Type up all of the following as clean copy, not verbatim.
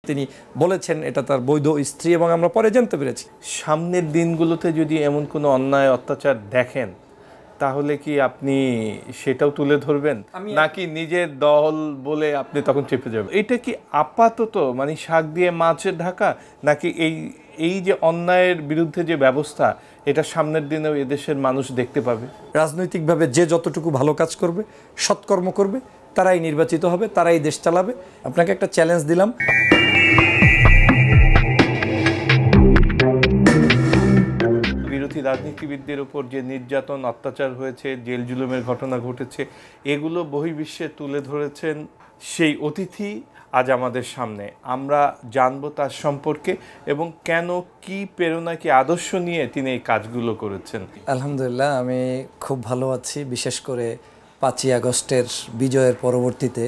তিনি বলেছেন এটা তার বৈধ স্ত্রী, এবং আমরা পরে জানতে পেরেছি। সামনের দিনগুলোতে যদি এমন কোনো অন্যায় অত্যাচার দেখেন তাহলে কি আপনি সেটাও তুলে ধরবেন, নাকি নিজের দল বলে আপনি তখন চেপে যাবেন? এটা কি আপাতত মানে শাক দিয়ে মাছের ঢাকা, নাকি এই যে অন্যায়ের বিরুদ্ধে যে ব্যবস্থা এটা সামনের দিনেও এদেশের মানুষ দেখতে পাবে? রাজনৈতিকভাবে যে যতটুকু ভালো কাজ করবে, সৎকর্ম করবে, তারাই নির্বাচিত হবে, তারাই দেশ চালাবে। আপনাকে একটা চ্যালেঞ্জ দিলাম। বিরোধী রাজনীতিবিদদের উপর যে নির্যাতন অত্যাচার হয়েছে, জেল জুলুমের ঘটনা ঘটেছে, এগুলো বহির্বিশ্বে তুলে ধরেছেন সেই অতিথি আজ আমাদের সামনে। আমরা জানবো তার সম্পর্কে এবং কেন, কি প্রেরণা, কি আদর্শ নিয়ে তিনি এই কাজগুলো করেছেন। আলহামদুলিল্লাহ, আমি খুব ভালো আছি। বিশেষ করে 5ই আগস্টের বিজয়ের পরবর্তীতে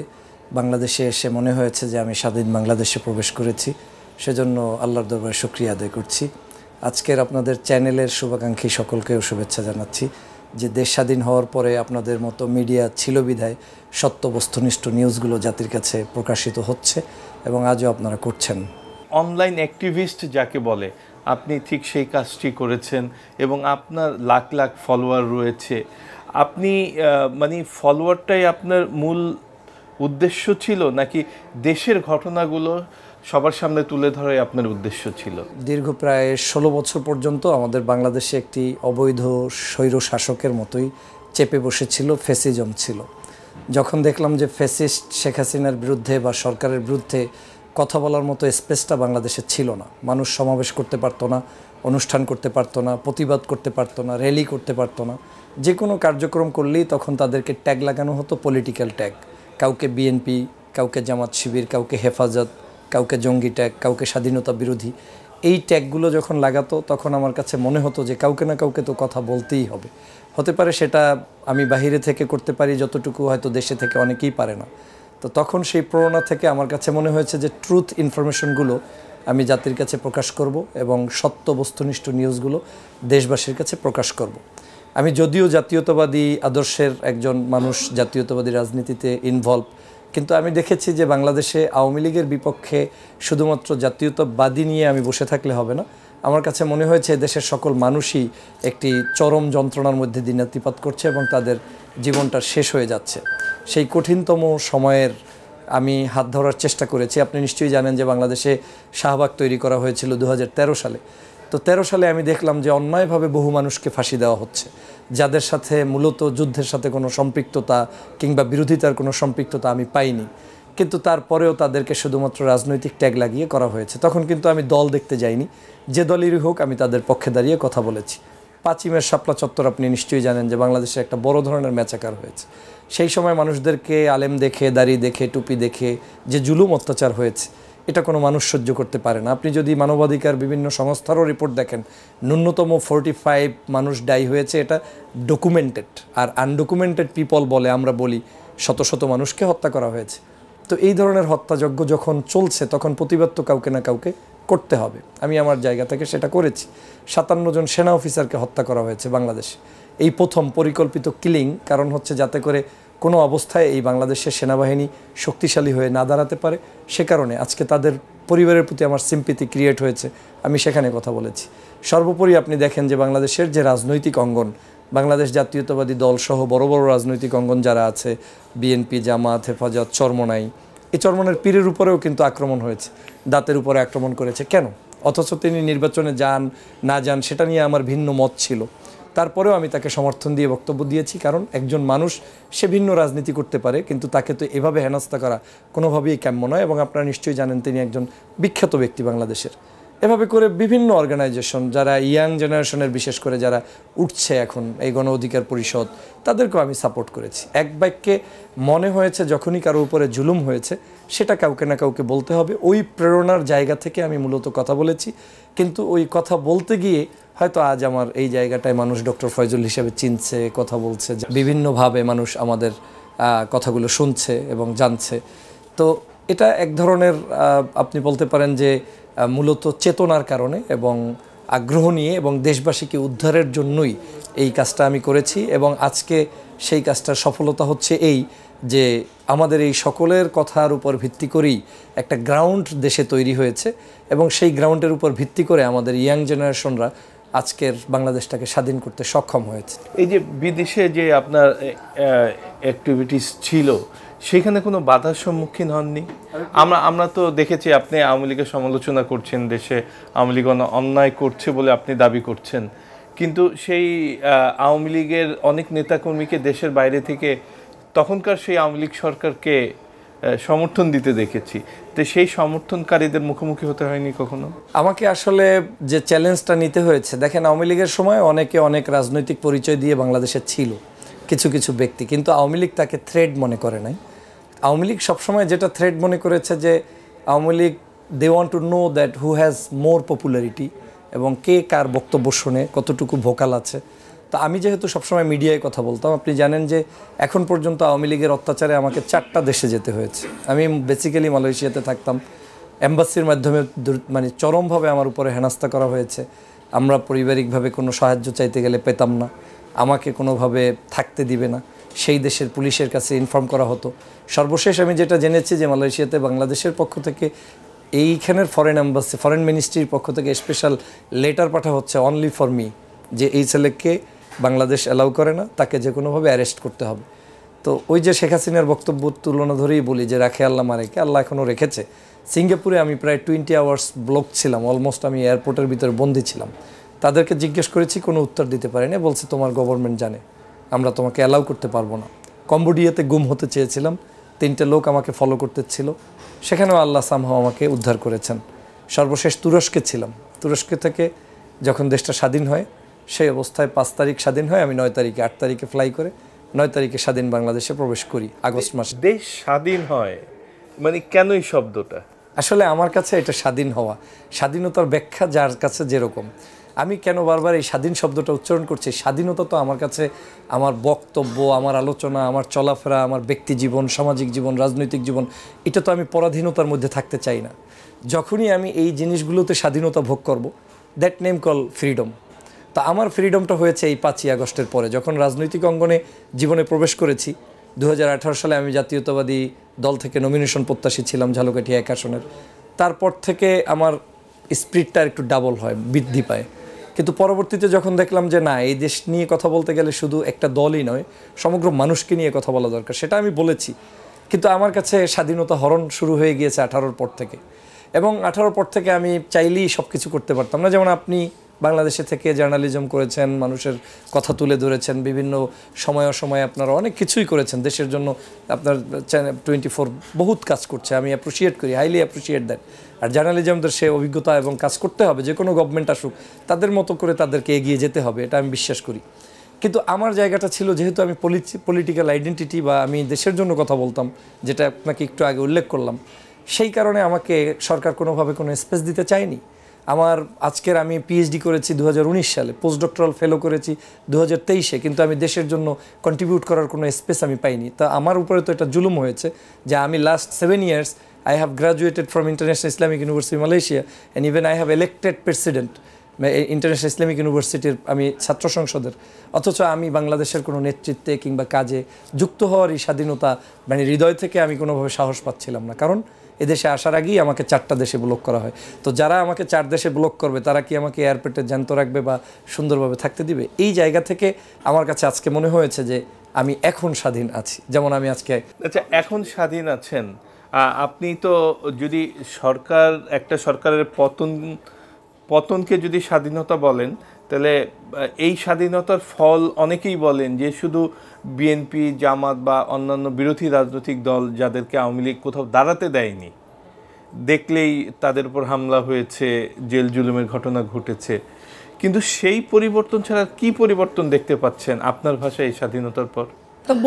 বাংলাদেশে এসে মনে হয়েছে যে আমি স্বাধীন বাংলাদেশে প্রবেশ করেছি। সেজন্য আল্লাহর দরবারে শুকরিয়া আদায় করছি। আজকের আপনাদের চ্যানেলের শুভাকাঙ্ক্ষী সকলকেও শুভেচ্ছা জানাচ্ছি যে দেশ স্বাধীন হওয়ার পরে আপনাদের মতো মিডিয়া ছিল বিধায় সত্য বস্তুনিষ্ঠ নিউজগুলো জাতির কাছে প্রকাশিত হচ্ছে এবং আজও আপনারা করছেন। অনলাইন অ্যাক্টিভিস্ট যাকে বলে, আপনি ঠিক সেই কাজটি করেছেন এবং আপনার লাখ লাখ ফলোয়ার রয়েছে। আপনি মানে ফলোয়ারটাই আপনার মূল উদ্দেশ্য ছিল, নাকি দেশের ঘটনাগুলো সবার সামনে তুলে ধরাই আপনার উদ্দেশ্য ছিল? দীর্ঘ প্রায় 16 বছর পর্যন্ত আমাদের বাংলাদেশে একটি অবৈধ স্বৈর শাসকের মতোই চেপে বসেছিল, ফ্যাসিজম ছিল। যখন দেখলাম যে ফ্যাসিস্ট শেখ হাসিনার বিরুদ্ধে বা সরকারের বিরুদ্ধে কথা বলার মতো স্পেসটা বাংলাদেশে ছিল না, মানুষ সমাবেশ করতে পারতো না, অনুষ্ঠান করতে পারতো না, প্রতিবাদ করতে পারতো না, র্যালি করতে পারতো না, যে কোনো কার্যক্রম করলেই তখন তাদেরকে ট্যাগ লাগানো হতো, পলিটিক্যাল ট্যাগ। কাউকে বিএনপি, কাউকে জামাত শিবির, কাউকে হেফাজত, কাউকে জঙ্গি ট্যাগ, কাউকে স্বাধীনতা বিরোধী। এই ট্যাগগুলো যখন লাগাতো তখন আমার কাছে মনে হতো যে কাউকে না কাউকে তো কথা বলতেই হবে। হতে পারে সেটা আমি বাহিরে থেকে করতে পারি যতটুকু, হয়তো দেশে থেকে অনেকেই পারে না। তো তখন সেই প্রেরণা থেকে আমার কাছে মনে হয়েছে যে ট্রুথ ইনফরমেশনগুলো আমি জাতির কাছে প্রকাশ করব এবং সত্য বস্তুনিষ্ঠ নিউজগুলো দেশবাসীর কাছে প্রকাশ করব। আমি যদিও জাতীয়তাবাদী আদর্শের একজন মানুষ, জাতীয়তাবাদী রাজনীতিতে ইনভলভ, কিন্তু আমি দেখেছি যে বাংলাদেশে আওয়ামী লীগের বিপক্ষে শুধুমাত্র জাতীয়তাবাদী নিয়ে আমি বসে থাকলে হবে না। আমার কাছে মনে হয়েছে দেশের সকল মানুষই একটি চরম যন্ত্রণার মধ্যে দিনাতিপাত করছে এবং তাদের জীবনটা শেষ হয়ে যাচ্ছে। সেই কঠিনতম সময়ের আমি হাত ধরার চেষ্টা করেছি। আপনি নিশ্চয়ই জানেন যে বাংলাদেশে শাহবাগ তৈরি করা হয়েছিল 2013 সালে। তো 13 সালে আমি দেখলাম যে অন্যায়ভাবে বহু মানুষকে ফাঁসি দেওয়া হচ্ছে, যাদের সাথে মূলত যুদ্ধের সাথে কোনো সম্পৃক্ততা কিংবা বিরোধিতার কোনো সম্পৃক্ততা আমি পাইনি, কিন্তু তারপরেও তাদেরকে শুধুমাত্র রাজনৈতিক ট্যাগ লাগিয়ে করা হয়েছে। তখন কিন্তু আমি দল দেখতে যাইনি, যে দলেরই হোক আমি তাদের পক্ষে দাঁড়িয়ে কথা বলেছি। 5ই মের শাপলা চত্বর আপনি নিশ্চয়ই জানেন যে বাংলাদেশে একটা বড় ধরনের ম্যাচাকার হয়েছে। সেই সময় মানুষদেরকে আলেম দেখে, দাড়ি দেখে, টুপি দেখে যে জুলুম অত্যাচার হয়েছে, এটা কোনো মানুষ সহ্য করতে পারে না। আপনি যদি মানবাধিকার বিভিন্ন সংস্থারও রিপোর্ট দেখেন, ন্যূনতম 45 মানুষ ডাই হয়েছে, এটা ডকুমেন্টেড। আর আনডকুমেন্টেড পিপল বলে আমরা বলি, শত শত মানুষকে হত্যা করা হয়েছে। তো এই ধরনের হত্যাযজ্ঞ যখন চলছে তখন প্রতিবাদ তো কাউকে না কাউকে করতে হবে। আমি আমার জায়গা থেকে সেটা করেছি। 57 জন সেনা অফিসারকে হত্যা করা হয়েছে বাংলাদেশে, এই প্রথম পরিকল্পিত কিলিং। কারণ হচ্ছে যাতে করে কোনো অবস্থায় এই বাংলাদেশের সেনাবাহিনী শক্তিশালী হয়ে না দাঁড়াতে পারে, সে কারণে আজকে তাদের পরিবারের প্রতি আমার সিম্পিতি ক্রিয়েট হয়েছে, আমি সেখানে কথা বলেছি। সর্বোপরি আপনি দেখেন যে বাংলাদেশের যে রাজনৈতিক অঙ্গন, বাংলাদেশ জাতীয়তাবাদী দল সহ বড় বড় রাজনৈতিক অঙ্গন যারা আছে, বিএনপি, জামাত, হেফাজত, চরমনাই, এই চরমনের পীরের উপরেও কিন্তু আক্রমণ হয়েছে, দাঁতের উপরে আক্রমণ করেছে। কেন? অথচ তিনি নির্বাচনে যান না যান সেটা নিয়ে আমার ভিন্ন মত ছিল, তারপরেও আমি তাকে সমর্থন দিয়ে বক্তব্য দিয়েছি। কারণ একজন মানুষ সে ভিন্ন রাজনীতি করতে পারে, কিন্তু তাকে তো এভাবে হেনস্থা করা কোনোভাবেই কাম্য নয়। এবং আপনারা নিশ্চয়ই জানেন তিনি একজন বিখ্যাত ব্যক্তি বাংলাদেশের। এভাবে করে বিভিন্ন অর্গানাইজেশন যারা ইয়াং জেনারেশনের, বিশেষ করে যারা উঠছে এখন, এই গণ অধিকার পরিষদ, তাদেরকেও আমি সাপোর্ট করেছি। এক বাক্যে মনে হয়েছে যখনই কারো উপরে জুলুম হয়েছে সেটা কাউকে না কাউকে বলতে হবে, ওই প্রেরণার জায়গা থেকে আমি মূলত কথা বলেছি। কিন্তু ওই কথা বলতে গিয়ে হয়তো আজ আমার এই জায়গাটায় মানুষ ডক্টর ফয়জুল হিসেবে চিনছে, কথা বলছে, বিভিন্নভাবে মানুষ আমাদের কথাগুলো শুনছে এবং জানছে। তো এটা এক ধরনের আপনি বলতে পারেন যে মূলত চেতনার কারণে এবং আগ্রহ নিয়ে এবং দেশবাসীকে উদ্ধারের জন্যই এই কাজটা আমি করেছি। এবং আজকে সেই কাজটার সফলতা হচ্ছে এই যে আমাদের এই সকলের কথার উপর ভিত্তি করেই একটা গ্রাউন্ড দেশে তৈরি হয়েছে এবং সেই গ্রাউন্ডের উপর ভিত্তি করে আমাদের ইয়াং জেনারেশনরা আজকের বাংলাদেশটাকে স্বাধীন করতে সক্ষম হয়েছে। এই যে বিদেশে যে আপনার অ্যাক্টিভিটিস ছিল, সেখানে কোনো বাধার সম্মুখীন হননি? আমরা তো দেখেছি আপনি আওয়ামী লীগের সমালোচনা করছেন, দেশে আওয়ামী লীগ অন্যায় করছে বলে আপনি দাবি করছেন, কিন্তু সেই আওয়ামী লীগের অনেক নেতাকর্মীকে দেশের বাইরে থেকে তখনকার সেই আওয়ামী লীগ সরকারকে সমর্থন দিতে দেখেছি। তো সেই সমর্থনকারীদের মুখোমুখি হতে হয়নি কখনো? আমাকে আসলে যে চ্যালেঞ্জটা নিতে হয়েছে, দেখেন আওয়ামী লীগের সময় অনেকে অনেক রাজনৈতিক পরিচয় দিয়ে বাংলাদেশে ছিল কিছু কিছু ব্যক্তি, কিন্তু আওয়ামী লীগ তাকে থ্রেড মনে করে নাই। আওয়ামী লীগ সবসময় যেটা থ্রেড মনে করেছে যে Awami League they want to know that who has more popularity এবং কে কার বক্তব্য শুনে কতটুকু ভোকাল আছে। তো আমি যেহেতু সবসময় মিডিয়ায় কথা বলতাম, আপনি জানেন যে এখন পর্যন্ত আওয়ামী লীগের অত্যাচারে আমাকে 4টা দেশে যেতে হয়েছে। আমি বেসিক্যালি মালয়েশিয়াতে থাকতাম, এম্বাসির মাধ্যমে মানে চরমভাবে আমার উপরে হেনস্থা করা হয়েছে। আমরা পারিবারিকভাবে কোনো সাহায্য চাইতে গেলে পেতাম না, আমাকে কোনোভাবে থাকতে দিবে না, সেই দেশের পুলিশের কাছে ইনফর্ম করা হতো। সর্বশেষ আমি যেটা জেনেছি যে মালয়েশিয়াতে বাংলাদেশের পক্ষ থেকে এইখানের ফরেন এম্বাসি, ফরেন মিনিস্ট্রির পক্ষ থেকে স্পেশাল লেটার পাঠা হচ্ছে অনলি ফর মি, যে এই ছেলেকে বাংলাদেশ অ্যালাউ করে না, তাকে যে কোনোভাবে অ্যারেস্ট করতে হবে। তো ওই যে শেখ হাসিনার বক্তব্য তুলনা ধরেই বলি যে রাখে আল্লাহ মারেকে, আল্লাহ এখনও রেখেছে। সিঙ্গাপুরে আমি প্রায় 20 আওয়ার্স ব্লক ছিলাম, অলমোস্ট আমি এয়ারপোর্টের ভিতরে বন্দি ছিলাম। তাদেরকে জিজ্ঞেস করেছি, কোনো উত্তর দিতে পারেনি, বলছে তোমার গভর্নমেন্ট জানে, আমরা তোমাকে অ্যালাউ করতে পারবো না। কম্বোডিয়াতে গুম হতে চেয়েছিলাম, 3টে লোক আমাকে ফলো করতেছিল, সেখানেও আল্লাহ সামহাও আমাকে উদ্ধার করেছেন। সর্বশেষ তুরস্কে ছিলাম, তুরস্ক থেকে যখন দেশটা স্বাধীন হয় সেই অবস্থায় 5 তারিখ স্বাধীন হয়, আমি 9 তারিখে 8 তারিখে ফ্লাই করে 9 তারিখে স্বাধীন বাংলাদেশে প্রবেশ করি আগস্ট মাসে। দেশ স্বাধীন হয় মানে কেন এই শব্দটা? আসলে আমার কাছে এটা স্বাধীন হওয়া, স্বাধীনতার ব্যাখ্যা যার কাছে যেরকম। আমি কেন বারবার এই স্বাধীন শব্দটা উচ্চারণ করছি? স্বাধীনতা তো আমার কাছে আমার বক্তব্য, আমার আলোচনা, আমার চলাফেরা, আমার ব্যক্তি জীবন, সামাজিক জীবন, রাজনৈতিক জীবন, এটা তো আমি পরাধীনতার মধ্যে থাকতে চাই না। যখনই আমি এই জিনিসগুলোতে স্বাধীনতা ভোগ করব, দ্যাট নেম কল ফ্রিডম। তা আমার ফ্রিডমটা হয়েছে এই 5ই আগস্টের পরে, যখন রাজনৈতিক অঙ্গনে জীবনে প্রবেশ করেছি। 2018 সালে আমি জাতীয়তাবাদী দল থেকে নমিনেশন প্রত্যাশী ছিলাম ঝালকাঠি 1 আসনের। তারপর থেকে আমার স্পিরিটটা একটু ডাবল হয়, বৃদ্ধি পায়। কিন্তু পরবর্তীতে যখন দেখলাম যে না, এই দেশ নিয়ে কথা বলতে গেলে শুধু একটা দলই নয়, সমগ্র মানুষকে নিয়ে কথা বলা দরকার, সেটা আমি বলেছি। কিন্তু আমার কাছে স্বাধীনতা হরণ শুরু হয়ে গিয়েছে 18-র পর থেকে, এবং 18-র পর থেকে আমি চাইলেই সব কিছু করতে পারতাম না। যেমন আপনি বাংলাদেশে থেকে জার্নালিজম করেছেন, মানুষের কথা তুলে ধরেছেন, বিভিন্ন সময় অসময়ে আপনারা অনেক কিছুই করেছেন দেশের জন্য। আপনার চ্যানেল 24 বহুত কাজ করছে, আমি অ্যাপ্রিসিয়েট করি, হাইলি অ্যাপ্রিসিয়েট দ্যাট। আর জার্নালিজমদের সে অভিজ্ঞতা এবং কাজ করতে হবে, যে কোনো গভর্নমেন্ট আসুক তাদের মতো করে তাদেরকে এগিয়ে যেতে হবে, এটা আমি বিশ্বাস করি। কিন্তু আমার জায়গাটা ছিল, যেহেতু আমি পলিটিক্যাল আইডেন্টিটি বা আমি দেশের জন্য কথা বলতাম, যেটা আপনাকে একটু আগে উল্লেখ করলাম, সেই কারণে আমাকে সরকার কোনোভাবে কোনো স্পেস দিতে চায়নি। আমার আজকের আমি পিএইচডি করেছি 2019 সালে, পোস্ট ডক্টরাল ফেলো করেছি 2023-এ, কিন্তু আমি দেশের জন্য কন্ট্রিবিউট করার কোনো স্পেস আমি পাইনি। তা আমার উপরে তো এটা জুলুম হয়েছে যে আমি last 7 years I have graduated from International Islamic University Malaysia and even I have elected president international Islamic ইউনিভার্সিটির, আমি ছাত্র সংসদের, অথচ আমি বাংলাদেশের কোনো নেতৃত্বে কিংবা কাজে যুক্ত হওয়ার এই স্বাধীনতা মানে হৃদয় থেকে আমি কোনোভাবে সাহস পাচ্ছিলাম না। কারণ এদেশে আসার আগেই আমাকে 4টা দেশে ব্লক করা হয়। তো যারা আমাকে 4 দেশে ব্লক করবে, তারা কি আমাকে এয়ারপোর্টে জ্যান্ত রাখবে বা সুন্দরভাবে থাকতে দিবে? এই জায়গা থেকে আমার কাছে আজকে মনে হয়েছে যে আমি এখন স্বাধীন আছি, যেমন আমি আজকে। আচ্ছা, এখন স্বাধীন আছেন আপনি, তো যদি সরকার, একটা সরকারের পতনকে যদি স্বাধীনতা বলেন, তাহলে এই স্বাধীনতার ফল অনেকেই বলেন যে শুধু বিএনপি, জামাত বা অন্যান্য বিরোধী রাজনৈতিক দল যাদেরকে আওয়ামী লীগ কোথাও দাঁড়াতে দেয়নি, দেখলেই তাদের উপর হামলা হয়েছে, জেল জুলুমের ঘটনা ঘটেছে, কিন্তু সেই পরিবর্তন ছাড়া কি পরিবর্তন দেখতে পাচ্ছেন আপনার ভাষায় এই স্বাধীনতার পর?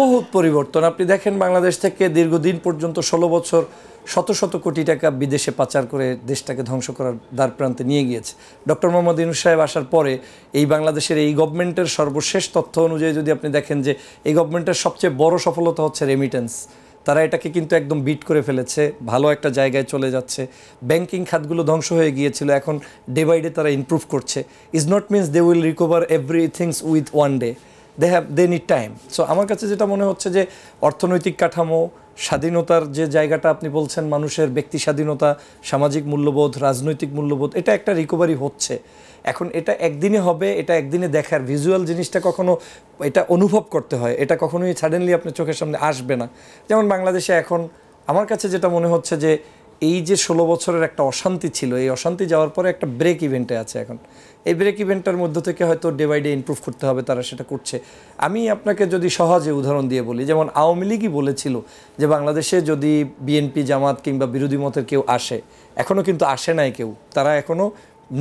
বহুত পরিবর্তন। আপনি দেখেন, বাংলাদেশ থেকে দীর্ঘদিন পর্যন্ত 16 বছর শত শত কোটি টাকা বিদেশে পাচার করে দেশটাকে ধ্বংস করার দ্বারপ্রান্তে নিয়ে গিয়েছে। ডক্টর মোহাম্মদ ইউনূস সাহেব আসার পরে এই বাংলাদেশের এই গভর্নমেন্টের সর্বশেষ তথ্য অনুযায়ী যদি আপনি দেখেন যে এই গভর্নমেন্টের সবচেয়ে বড় সফলতা হচ্ছে রেমিটেন্স। তারা এটাকে কিন্তু একদম বিট করে ফেলেছে, ভালো একটা জায়গায় চলে যাচ্ছে। ব্যাংকিং খাতগুলো ধ্বংস হয়ে গিয়েছিল, এখন ডে বাই ডে তারা ইমপ্রুভ করছে। Is not means they will recover everythings with one day. They need time. So আমার কাছে যেটা মনে হচ্ছে যে অর্থনৈতিক কাঠামো, স্বাধীনতার যে জায়গাটা আপনি বলছেন, মানুষের ব্যক্তি স্বাধীনতা, সামাজিক মূল্যবোধ, রাজনৈতিক মূল্যবোধ, এটা একটা রিকভারি হচ্ছে। এখন এটা একদিনে হবে, এটা একদিনে দেখার ভিজুয়াল জিনিসটা কখনো এটা অনুভব করতে হয়, এটা কখনোই সাডেনলি আপনার চোখের সামনে আসবে না। যেমন বাংলাদেশে এখন আমার কাছে যেটা মনে হচ্ছে যে এই যে 16 বছরের একটা অশান্তি ছিল, এই অশান্তি যাওয়ার পরে একটা ব্রেক ইভেন্টে আছে এখন। এই ব্রেক ইভেন্টটার মধ্য থেকে হয়তো ডে বাই ডে ইমপ্রুভ করতে হবে, তারা সেটা করছে। আমি আপনাকে যদি সহজে উদাহরণ দিয়ে বলি, যেমন আওয়ামী লীগই বলেছিল যে বাংলাদেশে যদি বিএনপি, জামাত কিংবা বিরোধী মতের কেউ আসে, এখনও কিন্তু আসে নাই কেউ, তারা এখনও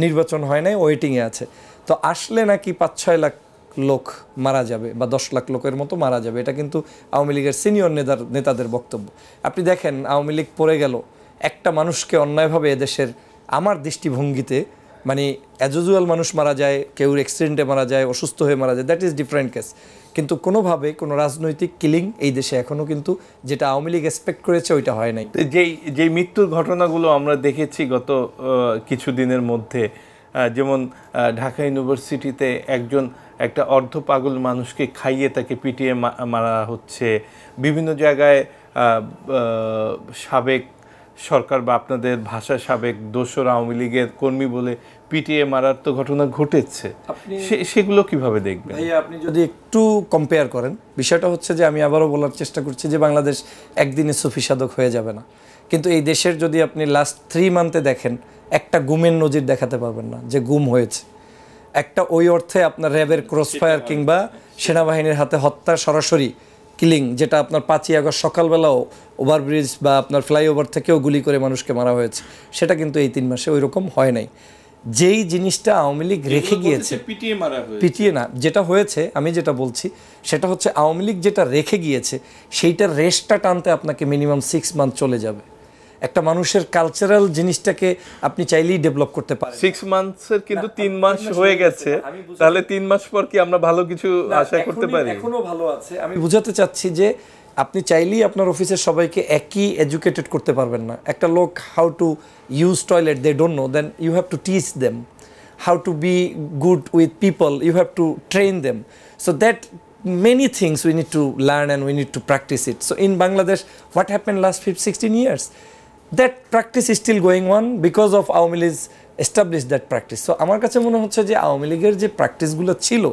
নির্বাচন হয় নাই, ওয়েটিংয়ে আছে। তো আসলে নাকি 5-6 লাখ লোক মারা যাবে বা 10 লাখ লোকের মতো মারা যাবে, এটা কিন্তু আওয়ামী লীগের সিনিয়র নেতাদের বক্তব্য। আপনি দেখেন আওয়ামী লীগ পড়ে গেল, একটা মানুষকে অন্যায়ভাবে এদেশের আমার দৃষ্টিভঙ্গিতে মানে অ্যাজ ইউজুয়াল মানুষ মারা যায়, কেউ অ্যাক্সিডেন্টে মারা যায়, অসুস্থ হয়ে মারা যায়, দ্যাট ইজ ডিফারেন্ট কেস। কিন্তু কোনোভাবে কোনো রাজনৈতিক কিলিং এই দেশে এখনও কিন্তু যেটা আওয়ামী লীগ এক্সপেক্ট করেছে ওইটা হয় নাই। যেই মৃত্যুর ঘটনাগুলো আমরা দেখেছি গত কিছুদিনের মধ্যে, যেমন ঢাকা ইউনিভার্সিটিতে একটা অর্ধ পাগল মানুষকে খাইয়ে তাকে পিটিয়ে মারা হচ্ছে, বিভিন্ন জায়গায় সাবেক সরকার বা আপনাদের ভাষা সাবেক দোসর আওয়ামী লীগের কর্মী বলে পিটিয়ে মারার তো ঘটনা ঘটেছে, সেগুলো কিভাবে দেখবেন? ভাইয়া আপনি যদি একটু কম্পেয়ার করেন, বিষয়টা হচ্ছে যে আমি আবারও বলার চেষ্টা করছি যে বাংলাদেশ একদিনে সুফি সাধক হয়ে যাবে না, কিন্তু এই দেশের যদি আপনি লাস্ট 3 মান্থে দেখেন, একটা গুমের নজির দেখাতে পারবেন না যে গুম হয়েছে। একটা ওই অর্থে আপনার র্যাবের ক্রসফায়ার কিংবা সেনাবাহিনীর হাতে হত্যা, সরাসরি কিলিং, যেটা আপনার 5ই আগস্ট সকালবেলাও ওভারব্রিজ বা আপনার ফ্লাইওভার থেকেও গুলি করে মানুষকে মারা হয়েছে, সেটা কিন্তু এই 3 মাসে ওই রকম হয় নাই। যেই জিনিসটা আওয়ামী লীগ রেখে গিয়েছে, পিটিয়ে না, যেটা হয়েছে আমি যেটা বলছি সেটা হচ্ছে আওয়ামী লীগ যেটা রেখে গিয়েছে সেইটার রেশটা টানতে আপনাকে মিনিমাম 6 মান্থ চলে যাবে। একটা মানুষের কালচারাল জিনিসটাকে আপনি চাইলেই ডেভেলপ করতে পারেন। 6 মান্থের কিন্তু 3 মাস হয়ে গেছে, তাহলে 3 মাস পর কি আমরা ভালো কিছু আশা করতে পারি? এখনো ভালো আছে। আমি বুঝাতে চাচ্ছি যে আপনি চাইলেই আপনার অফিসের সবাইকে একই এডুকেটেড করতে পারবেন না। একটা লোক how to use toilet they don't know, then you have to teach them how to be good with people, you have to train them. So that many things we need to learn and we need to practice it. So in Bangladesh, what happened last 16 years? That practice is still going on because of Awami League established that practice. So আমার কাছে মনে হচ্ছে যে আওয়ামী লীগের যে প্র্যাকটিসগুলো ছিল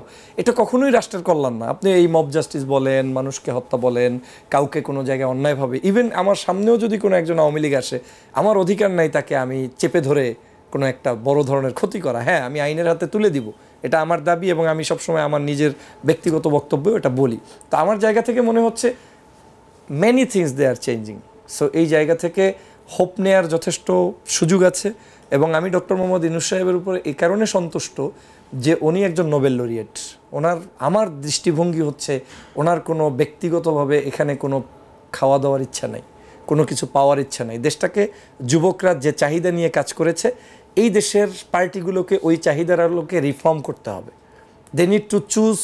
এটা কখনোই রাষ্ট্রের কল্যাণ না। আপনি এই মব জাস্টিস বলেন, মানুষকে হত্যা বলেন, কাউকে কোনো জায়গায় অন্যায়ভাবে, ইভেন আমার সামনেও যদি কোনো একজন আওয়ামী লীগ আসে, আমার অধিকার নাই তাকে আমি চেপে ধরে কোনো একটা বড় ধরনের ক্ষতি করা। হ্যাঁ, আমি আইনের হাতে তুলে দিব, এটা আমার দাবি এবং আমি সবসময় আমার নিজের ব্যক্তিগত বক্তব্য এটা বলি। তো আমার জায়গা থেকে মনে হচ্ছে many things they are changing. So এই জায়গা থেকে হোপ নেয়ার যথেষ্ট সুযোগ আছে এবং আমি ডক্টর মোহাম্মদ ইউনূস সাহেবের উপর এই কারণে সন্তুষ্ট যে উনি একজন নোবেল লরিয়েট। আমার দৃষ্টিভঙ্গি হচ্ছে ওনার কোনো ব্যক্তিগতভাবে এখানে কোনো খাওয়া দাওয়ার ইচ্ছা নাই, কোনো কিছু পাওয়ার ইচ্ছা নাই। দেশটাকে যুবকরা যে চাহিদা নিয়ে কাজ করেছে, এই দেশের পার্টিগুলোকে ওই চাহিদার আলোকে রিফর্ম করতে হবে। They need to choose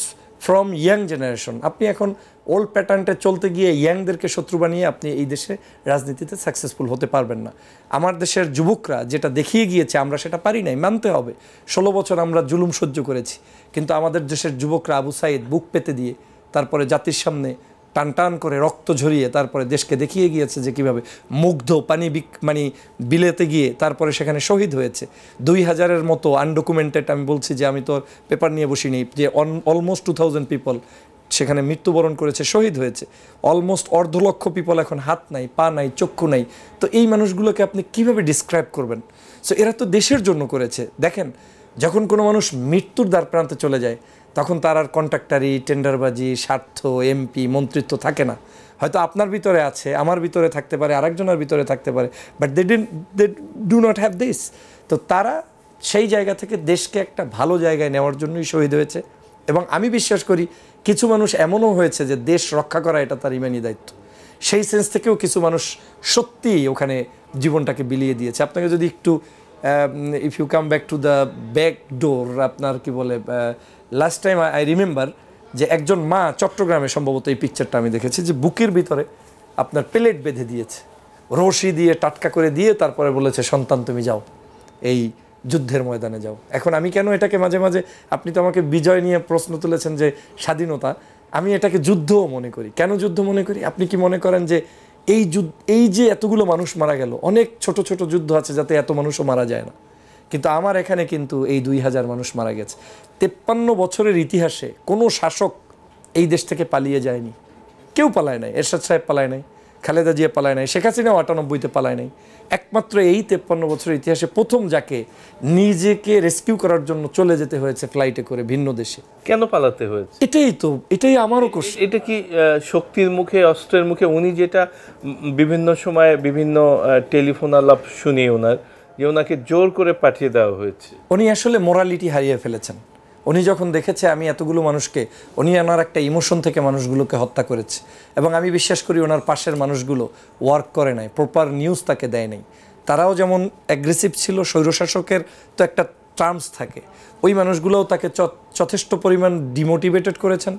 from young generation. আপনি এখন ওল্ড প্যাটার্নটা চলতে গিয়ে ইয়াংদেরকে শত্রু বানিয়ে আপনি এই দেশে রাজনীতিতে সাকসেসফুল হতে পারবেন না। আমার দেশের যুবকরা যেটা দেখিয়ে গিয়েছে আমরা সেটা পারি নাই, মানতে হবে। 16 বছর আমরা জুলুম সহ্য করেছি, কিন্তু আমাদের দেশের যুবকরা আবু সাইদ বুক পেতে দিয়ে তারপরে জাতির সামনে টান টান করে রক্ত ঝরিয়ে তারপরে দেশকে দেখিয়ে গিয়েছে যে কীভাবে মুগ্ধ পানি বিলেতে গিয়ে তারপরে সেখানে শহীদ হয়েছে। 2000-এর মতো আনডকুমেন্টেড, আমি বলছি যে আমি তো পেপার নিয়ে বসিনি, যে অলমোস্ট 2000 পিপল সেখানে মৃত্যুবরণ করেছে, শহীদ হয়েছে। অলমোস্ট 1.5 লক্ষ পিপল এখন হাত নাই, পা নাই, চক্ষু নাই। তো এই মানুষগুলোকে আপনি কিভাবে ডিসক্রাইব করবেন? সো এরা তো দেশের জন্য করেছে। দেখেন, যখন কোনো মানুষ মৃত্যুর দ্বার প্রান্তে চলে যায় তখন তার আর কন্ট্রাক্টারি, টেন্ডারবাজি, স্বার্থ, এমপি, মন্ত্রিত্ব থাকে না। হয়তো আপনার ভিতরে আছে, আমার ভিতরে থাকতে পারে, আরেকজনের ভিতরে থাকতে পারে, but they do not have this. তো তারা সেই জায়গা থেকে দেশকে একটা ভালো জায়গায় নেওয়ার জন্যই শহীদ হয়েছে। এবং আমি বিশ্বাস করি কিছু মানুষ এমনও হয়েছে যে দেশ রক্ষা করা এটা তার ইমানি দায়িত্ব। সেই সেন্স থেকেও কিছু মানুষ সত্যিই ওখানে জীবনটাকে বিলিয়ে দিয়েছে। আপনাকে যদি একটু if you come back to the back door, আপনার কি বলে, লাস্ট টাইম আই রিমেম্বার যে একজন মা চট্টগ্রামে, সম্ভবত এই পিকচারটা আমি দেখেছি, যে বুকের ভিতরে আপনার প্লেট বেঁধে দিয়েছে, রশি দিয়ে টাটকা করে দিয়ে তারপরে বলেছে সন্তান তুমি যাও, এই যুদ্ধের ময়দানে যাও। এখন আমি কেন এটাকে মাঝে মাঝে, আপনি তো আমাকে বিজয় নিয়ে প্রশ্ন তুলেছেন যে স্বাধীনতা, আমি এটাকে যুদ্ধও মনে করি। কেন যুদ্ধ মনে করি? আপনি কি মনে করেন যে এই যে এতগুলো মানুষ মারা গেল, অনেক ছোট ছোট যুদ্ধ আছে যাতে এত মানুষও মারা যায় না, কিন্তু আমার এখানে কিন্তু এই 2000 মানুষ মারা গেছে। 53 বছরের ইতিহাসে কোনো শাসক এই দেশ থেকে পালিয়ে যায়নি, কেউ পালায় নাই। এরশাদ সাহেব পালায় নাই, খালেদা জিয়া পালায় নাই, শেখ হাসিনাও 98-তে পালায় নাই। একমাত্র এই 53 বছরের ইতিহাসে প্রথম যাকে নিজেকে রেস্কিউ করার জন্য চলে যেতে হয়েছে ফ্লাইটে করে ভিন্ন দেশে। কেন পালাতে হয়েছে? এটাই আমারও কোশ্চেন। এটা কি শক্তির মুখে, অস্ত্রের মুখে? উনি যেটা বিভিন্ন সময় বিভিন্ন টেলিফোন আলাপ শুনি ওনার, যে ওনাকে জোর করে পাঠিয়ে দেওয়া হয়েছে। উনি আসলে মোরালিটি হারিয়ে ফেলেছেন। উনি যখন দেখেছে আমি এতগুলো মানুষকে, উনি ওনার একটা ইমোশন থেকে মানুষগুলোকে হত্যা করেছে, এবং আমি বিশ্বাস করি ওনার পাশের মানুষগুলো ওয়ার্ক করে নাই, প্রপার নিউজ তাকে দেয় নাই। তারাও যেমন অ্যাগ্রেসিভ ছিল, স্বৈরশাসকের তো একটা টার্মস থাকে, ওই মানুষগুলোও তাকে যথেষ্ট পরিমাণ ডিমোটিভেটেড করেছেন,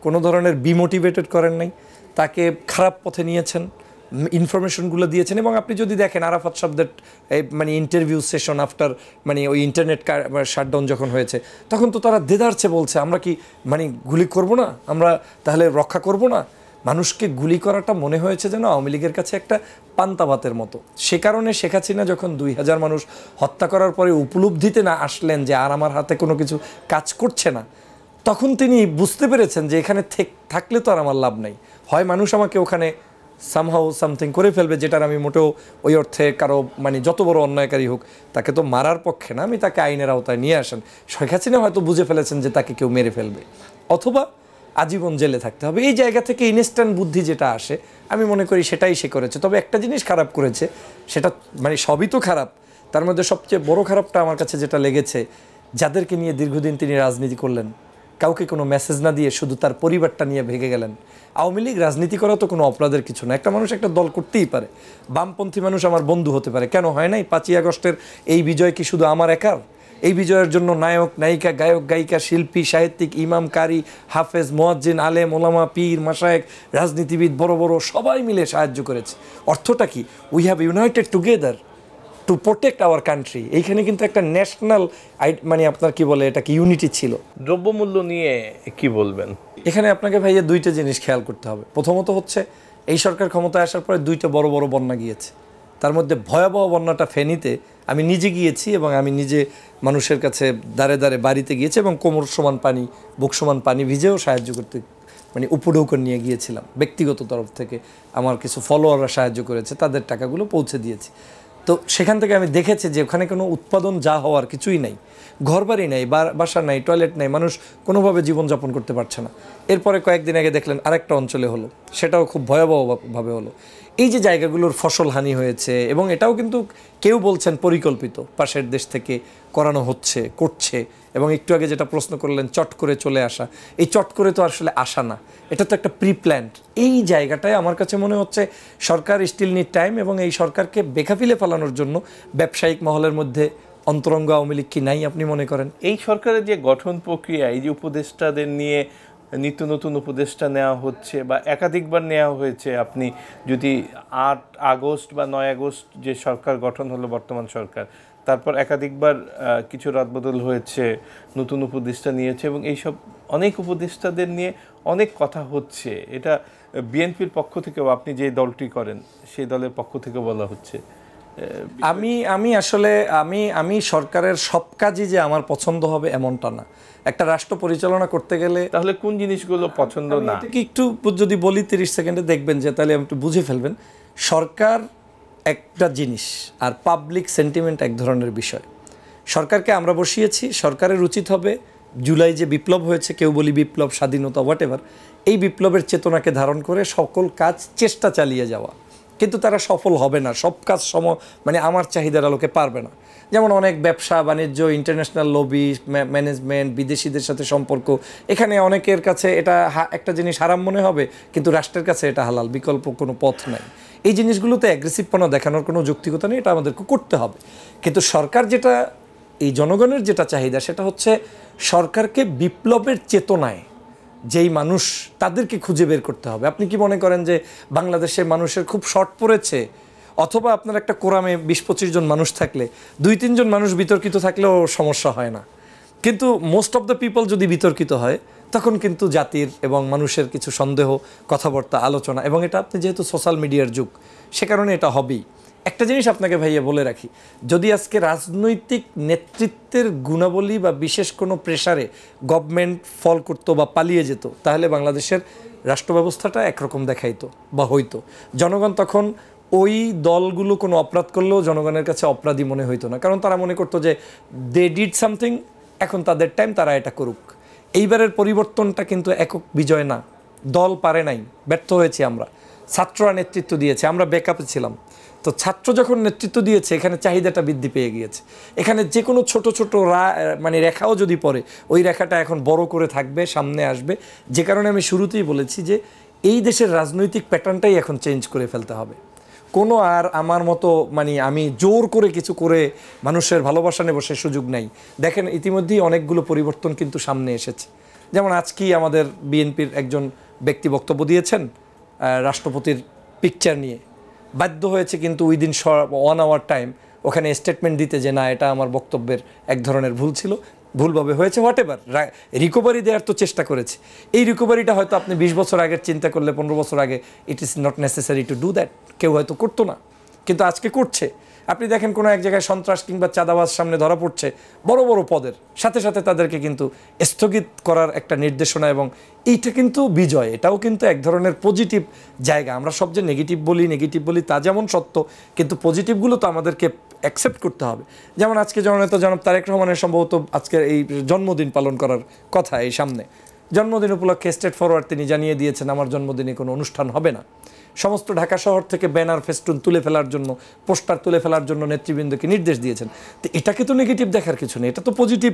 কোনো ধরনের বিমোটিভেটেড করেন নাই, তাকে খারাপ পথে নিয়েছেন, ইনফরমেশনগুলো দিয়েছেন। এবং আপনি যদি দেখেন আরাফাত শব্দের মানে ইন্টারভিউ সেশন আফটার মানে ওই ইন্টারনেট শাটডাউন যখন হয়েছে, তখন তো তারা দেদারছে বলছে আমরা কি মানে গুলি করব না, আমরা তাহলে রক্ষা করব না। মানুষকে গুলি করাটা মনে হয়েছে যেন আওয়ামী লীগের কাছে একটা পান্তাভাতের মতো। সে কারণে শেখ হাসিনা যখন 2000 মানুষ হত্যা করার পরে উপলব্ধিতে না আসলেন যে আর আমার হাতে কোনো কিছু কাজ করছে না, তখন তিনি বুঝতে পেরেছেন যে এখানে থাকলে তো আর আমার লাভ নাই, হয় মানুষ আমাকে ওখানে সামহাউ সামথিং করে ফেলবে, যেটার আমি মোটেও ওই অর্থে কারো মানে যত বড় অন্যায়কারী হোক তাকে তো মারার পক্ষে না, আমি তাকে আইনের আওতায় নিয়ে আসেন। শেখ হাসিনা হয়তো বুঝে ফেলেছেন যে তাকে কেউ মেরে ফেলবে, অথবা আজীবন জেলে থাকতে হবে। এই জায়গা থেকে ইনস্ট্যান্ট বুদ্ধি যেটা আসে, আমি মনে করি সেটাই সে করেছে। তবে একটা জিনিস খারাপ করেছে, সেটা মানে সবই তো খারাপ, তার মধ্যে সবচেয়ে বড় খারাপটা আমার কাছে যেটা লেগেছে, যাদেরকে নিয়ে দীর্ঘদিন তিনি রাজনীতি করলেন, কাউকে কোনো মেসেজ না দিয়ে শুধু তার পরিবারটা নিয়ে ভেগে গেলেন। আওয়ামী লীগ রাজনীতি করা তো কোনো অপরাধের কিছু না, একটা মানুষ একটা দল করতেই পারে, বামপন্থী মানুষ আমার বন্ধু হতে পারে, কেন হয় নাই? 5ই আগস্টের এই বিজয় কি শুধু আমার একার? এই বিজয়ের জন্য নায়ক নায়িকা, গায়ক গায়িকা, শিল্পী সাহিত্যিক, ইমাম কারি, হাফেজ, মুয়াজ্জিন, আলেম ওলামা, পীর মাশায়েখ, রাজনীতিবিদ বড় বড় সবাই মিলে সাহায্য করেছে। অর্থটা কি? We have United together to protect our country. এইখানে কিন্তু একটা ন্যাশনাল মানে আপনার কি বলে এটাকে ইউনিটি ছিল। দ্রব্যমূল্য নিয়ে কি বলবেন? এখানে আপনাকে ভাইয়া দুইটা জিনিস খেয়াল করতে হবে। প্রথমত হচ্ছে এই সরকার ক্ষমতায় আসার পরে দুইটা বড় বড় বন্যা গিয়েছে, তার মধ্যে ভয়াবহ বন্যাটা ফেনীতে আমি নিজে গিয়েছি, এবং আমি নিজে মানুষের কাছে দাঁড়ে দাঁড়ে বাড়িতে গিয়েছি, এবং কোমর সমান পানি, বুক সমান পানি ভিজেও সাহায্য করতে মানে উপঢৌকন নিয়ে গিয়েছিলাম। ব্যক্তিগত তরফ থেকে আমার কিছু ফলোয়াররা সাহায্য করেছে, তাদের টাকাগুলো পৌঁছে দিয়েছি। তো সেখান থেকে আমি দেখেছি যে ওখানে কোনো উৎপাদন যা হওয়ার কিছুই নাই, ঘরবাড়ি নাই, বাসা নাই, টয়লেট নাই, মানুষ কোনোভাবে জীবনযাপন করতে পারছে না। এরপরে কয়েকদিন আগে দেখলেন আরেকটা অঞ্চলে হলো, সেটাও খুব ভয়াবহভাবে হলো। এই যে জায়গাগুলোর ফসল হানি হয়েছে, এবং এটাও কিন্তু কেউ বলছেন পরিকল্পিত, পাশের দেশ থেকে করানো করছে। এবং একটু আগে যেটা প্রশ্ন করলেন চট করে চলে আসা, এই চট করে তো আসলে আসা না, এটা তো একটা প্রি প্ল্যান্ড। এই জায়গাটায় আমার কাছে মনে হচ্ছে সরকার স্টিল নিড টাইম, এবং এই সরকারকে বেকাফিলে ফেলানোর জন্য ব্যবসায়িক মহলের মধ্যে অন্তরঙ্গ আওয়ামী লীগ কি নাই আপনি মনে করেন? এই সরকারের যে গঠন প্রক্রিয়া, এই যে উপদেষ্টাদের নিয়ে নিত্য নতুন উপদেষ্টা নেওয়া হচ্ছে বা একাধিকবার নেওয়া হয়েছে, আপনি যদি 8 আগস্ট বা 9 আগস্ট যে সরকার গঠন হলো বর্তমান সরকার, তারপর একাধিকবার কিছু রদবদল হয়েছে, নতুন উপদেষ্টা নিয়েছে, এবং এইসব অনেক উপদেষ্টাদের নিয়ে অনেক কথা হচ্ছে। এটা বিএনপির পক্ষ থেকেও, আপনি যে দলটি করেন সেই দলের পক্ষ থেকে বলা হচ্ছে। আমি আসলে আমি সরকারের সব কাজই যে আমার পছন্দ হবে এমনটা না। একটা রাষ্ট্র পরিচালনা করতে গেলে তাহলে কোন জিনিসগুলো পছন্দ না? একটু যদি বলি 30 সেকেন্ডে দেখবেন যে তাহলে একটু বুঝে ফেলবেন। সরকার একটা জিনিস আর পাবলিক সেন্টিমেন্ট এক ধরনের বিষয়। সরকারকে আমরা বসিয়েছি, সরকারের উচিত হবে জুলাই যে বিপ্লব হয়েছে, কেউ বলি বিপ্লব, স্বাধীনতা, হোয়াটএভার, এই বিপ্লবের চেতনাকে ধারণ করে সকল কাজ চেষ্টা চালিয়ে যাওয়া। কিন্তু তারা সফল হবে না, সব কাজ মানে আমার চাহিদার আলোকে পারবে না। যেমন অনেক ব্যবসা বাণিজ্য, ইন্টারন্যাশনাল লবি, ম্যানেজমেন্ট, বিদেশিদের সাথে সম্পর্ক, এখানে অনেকের কাছে এটা একটা জিনিস হারাম মনে হবে, কিন্তু রাষ্ট্রের কাছে এটা হালাল, বিকল্প কোনো পথ নাই। এই জিনিসগুলোতে অ্যাগ্রেসিভপনা দেখানোর কোনো যৌক্তিকতা নেই, এটা আমাদেরকে করতে হবে। কিন্তু সরকার যেটা, এই জনগণের যেটা চাহিদা, সেটা হচ্ছে সরকারকে বিপ্লবের চেতনায় যেই মানুষ, তাদেরকে খুঁজে বের করতে হবে। আপনি কি মনে করেন যে বাংলাদেশের মানুষের খুব শর্ট পড়েছে অথবা আপনার একটা কোরামে 20-25 জন মানুষ থাকলে 2-3 জন মানুষ বিতর্কিত থাকলেও সমস্যা হয় না, কিন্তু মোস্ট অফ দ্য পিপল যদি বিতর্কিত হয় তখন কিন্তু জাতির এবং মানুষের কিছু সন্দেহ, কথাবার্তা, আলোচনা, এবং এটা আপনি যেহেতু সোশ্যাল মিডিয়ার যুগ সে কারণে এটা হবেই। একটা জিনিস আপনাকে ভাইয়া বলে রাখি, যদি আজকে রাজনৈতিক নেতৃত্বের গুণাবলী বা বিশেষ কোনো প্রেসারে গভর্নমেন্ট ফল করতো বা পালিয়ে যেত, তাহলে বাংলাদেশের রাষ্ট্র ব্যবস্থাটা একরকম দেখাইতো বা হইতো। জনগণ তখন ওই দলগুলো কোনো অপরাধ করলেও জনগণের কাছে অপরাধী মনে হইতো না, কারণ তারা মনে করতো যে দে ডিড সামথিং, এখন তাদের টাইম, তারা এটা করুক। এইবারের পরিবর্তনটা কিন্তু একক বিজয় না, দল পারে নাই, ব্যর্থ হয়েছি আমরা। ছাত্ররা নেতৃত্ব দিয়েছে, আমরা ব্যাকআপে ছিলাম। তো ছাত্র যখন নেতৃত্ব দিয়েছে, এখানে চাহিদাটা বৃদ্ধি পেয়ে গিয়েছে। এখানে যে কোনো ছোট ছোট মানে রেখাও যদি পড়ে, ওই রেখাটা এখন বড় করে থাকবে, সামনে আসবে। যে কারণে আমি শুরুতেই বলেছি যে এই দেশের রাজনৈতিক প্যাটার্নটাই এখন চেঞ্জ করে ফেলতে হবে। কোনো আর আমার মতো মানে আমি জোর করে কিছু করে মানুষের ভালোবাসা নেব সে সুযোগ নাই। দেখেন ইতিমধ্যেই অনেকগুলো পরিবর্তন কিন্তু সামনে এসেছে। যেমন আজকেই আমাদের বিএনপির একজন ব্যক্তি বক্তব্য দিয়েছেন রাষ্ট্রপতির পিকচার নিয়ে, বাধ্য হয়েছে কিন্তু উইদিন 1 আওয়ার টাইম ওখানে স্টেটমেন্ট দিতে যে না, এটা আমার বক্তব্যের এক ধরনের ভুল ছিল, ভুলভাবে হয়েছে, হোয়াট এভার, রিকভারি দেওয়ার তো চেষ্টা করেছে। এই রিকভারিটা হয়তো আপনি 20 বছর আগের চিন্তা করলে, 15 বছর আগে it is not necessary to do that, কেউ হয়তো করতো না, কিন্তু আজকে করছে। আপনি দেখেন কোনো এক জায়গায় সন্ত্রাস কিংবা চাঁদাবাজ সামনে ধরা পড়ছে, বড় বড় পদের, সাথে সাথে তাদেরকে কিন্তু স্থগিত করার একটা নির্দেশনা, এবং এইটা কিন্তু বিজয়, এটাও কিন্তু এক ধরনের পজিটিভ জায়গা। আমরা সব যে নেগেটিভ বলি তা যেমন সত্য, কিন্তু পজিটিভগুলো তো আমাদেরকে অ্যাকসেপ্ট করতে হবে। যেমন আজকে জননেতা জনাব তারেক রহমানের সম্ভবত আজকের এই জন্মদিন পালন করার কথা, এই সামনে জন্মদিন উপলক্ষে স্ট্রেট ফরওয়ার্ড তিনি জানিয়ে দিয়েছেন আমার জন্মদিনে কোনো অনুষ্ঠান হবে না। সমস্ত ঢাকা শহর থেকে ব্যানার, ফেস্টুন তুলে ফেলার জন্য, পোস্টার তুলে ফেলার জন্য নেতৃবৃন্দকে নির্দেশ দিয়েছেন। তো এটাকে তো নেগেটিভ দেখার কিছু নেই, এটা তো পজিটিভ